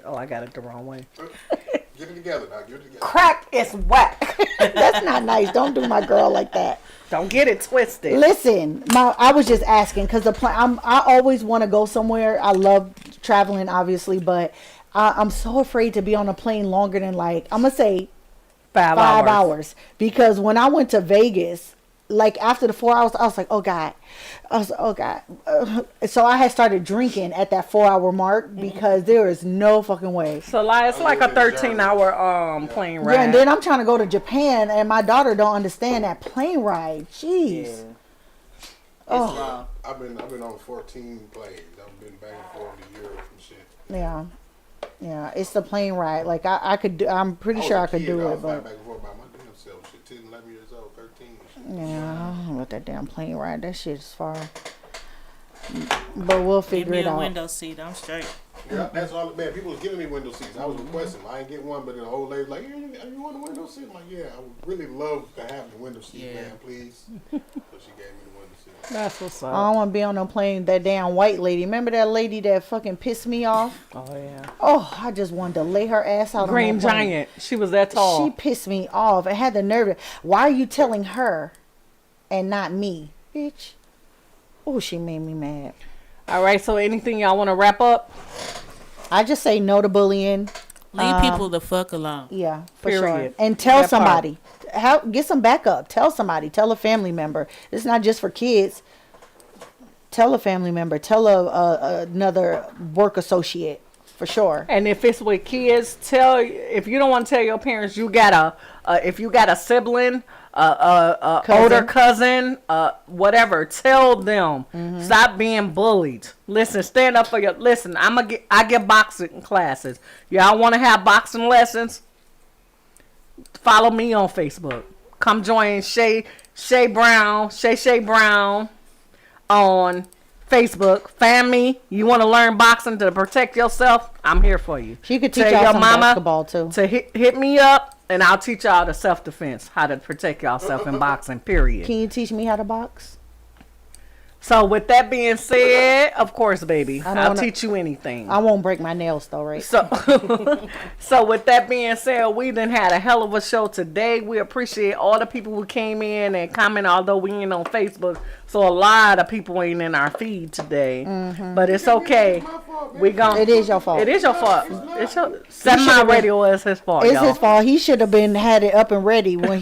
Oh, I got it the wrong way. Get it together now. Get it together. Crack is whack. That's not nice. Don't do my girl like that. Don't get it twisted. Listen, I was just asking because the plane. I always want to go somewhere. I love traveling, obviously, but I'm so afraid to be on a plane longer than like I'm gonna say 5 5 hours. hours. Because when I went to Vegas, like after the 4 hours, I was like, oh God. I was like, oh God. So I had started drinking at that 4 hour mark because there is no fucking way. So like, it's like a 13-hour plane ride. Yeah, and then I'm trying to go to Japan and my daughter don't understand that plane ride. Jeez. It's Oh. long. I've been on 14 planes. I've been back and forth to Europe and shit. Yeah. Yeah, it's the plane ride. Like I could do, I'm pretty was sure a I could kid, do I it, was flying but back and forth by my damn self. Shit, 10, 11 years old, 13 and shit. yeah, with that damn plane ride, that shit is far. But we'll Give figure me it a out. window seat. I'm straight. Yeah, that's all. Man, people was giving me window seats. I was requesting. I ain't get one, but the old lady was like, "You want a window seat?" I'm like, "Yeah, I would really love to have the window seat, Yeah. man, please." So she gave me the window seat. That's what's I up. don't want to be on no plane. That damn white lady. Remember that lady that fucking pissed me off? Oh yeah. Oh, I just wanted to lay her ass out. Green on that plane. Giant. She was that tall. She pissed me off. I had the nerve. Why are you telling her and not me, bitch? Oh, she made me mad. All right. So anything y'all want to wrap up? I just say no to bullying. Leave people the fuck alone. Yeah, for sure. Period. And tell That part. somebody. Get some backup. Tell somebody. Tell a family member. It's not just for kids. Tell a family member. Tell another work associate. For sure. And if it's with kids, if you don't want to tell your parents, you got if you got a sibling, older cousin, whatever, tell them. Stop being bullied. Listen, stand up for your. Listen, I get boxing classes. Y'all want to have boxing lessons? Follow me on Facebook. Come join Shay Brown on Facebook, family. You want to learn boxing to protect yourself? I'm here for you. She could teach Tell y'all your some mama basketball too. to hit me up, and I'll teach y'all the self-defense, how to protect yourself in boxing, period. Can you teach me how to box? So with that being said, of course, baby, don't I'll wanna- teach you anything. I won't break my nails though, right? So, so with that being said, we done had a hell of a show today. We appreciate all the people who came in and commented, although we ain't on Facebook. So a lot of people ain't in our feed today, but it's okay. We gon' It is your fault. It is your fault. It's your 7 Mile Radio is his fault, It's y'all. his fault. He should have had it up and ready when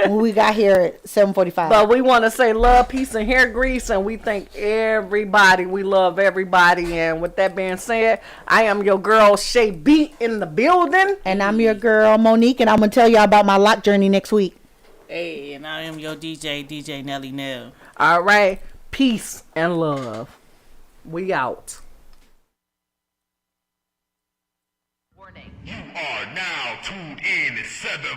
we got here at 7:45. But we want to say love, peace, and hair grease, and we thank everybody. We love everybody. And with that being said, I am your girl Shay B in the building. And I'm your girl Monique, and I'm gonna tell y'all about my lock journey next week. Hey, and I am your DJ Nelly Nell. All right, peace and love. We out. You are now tuned in to 7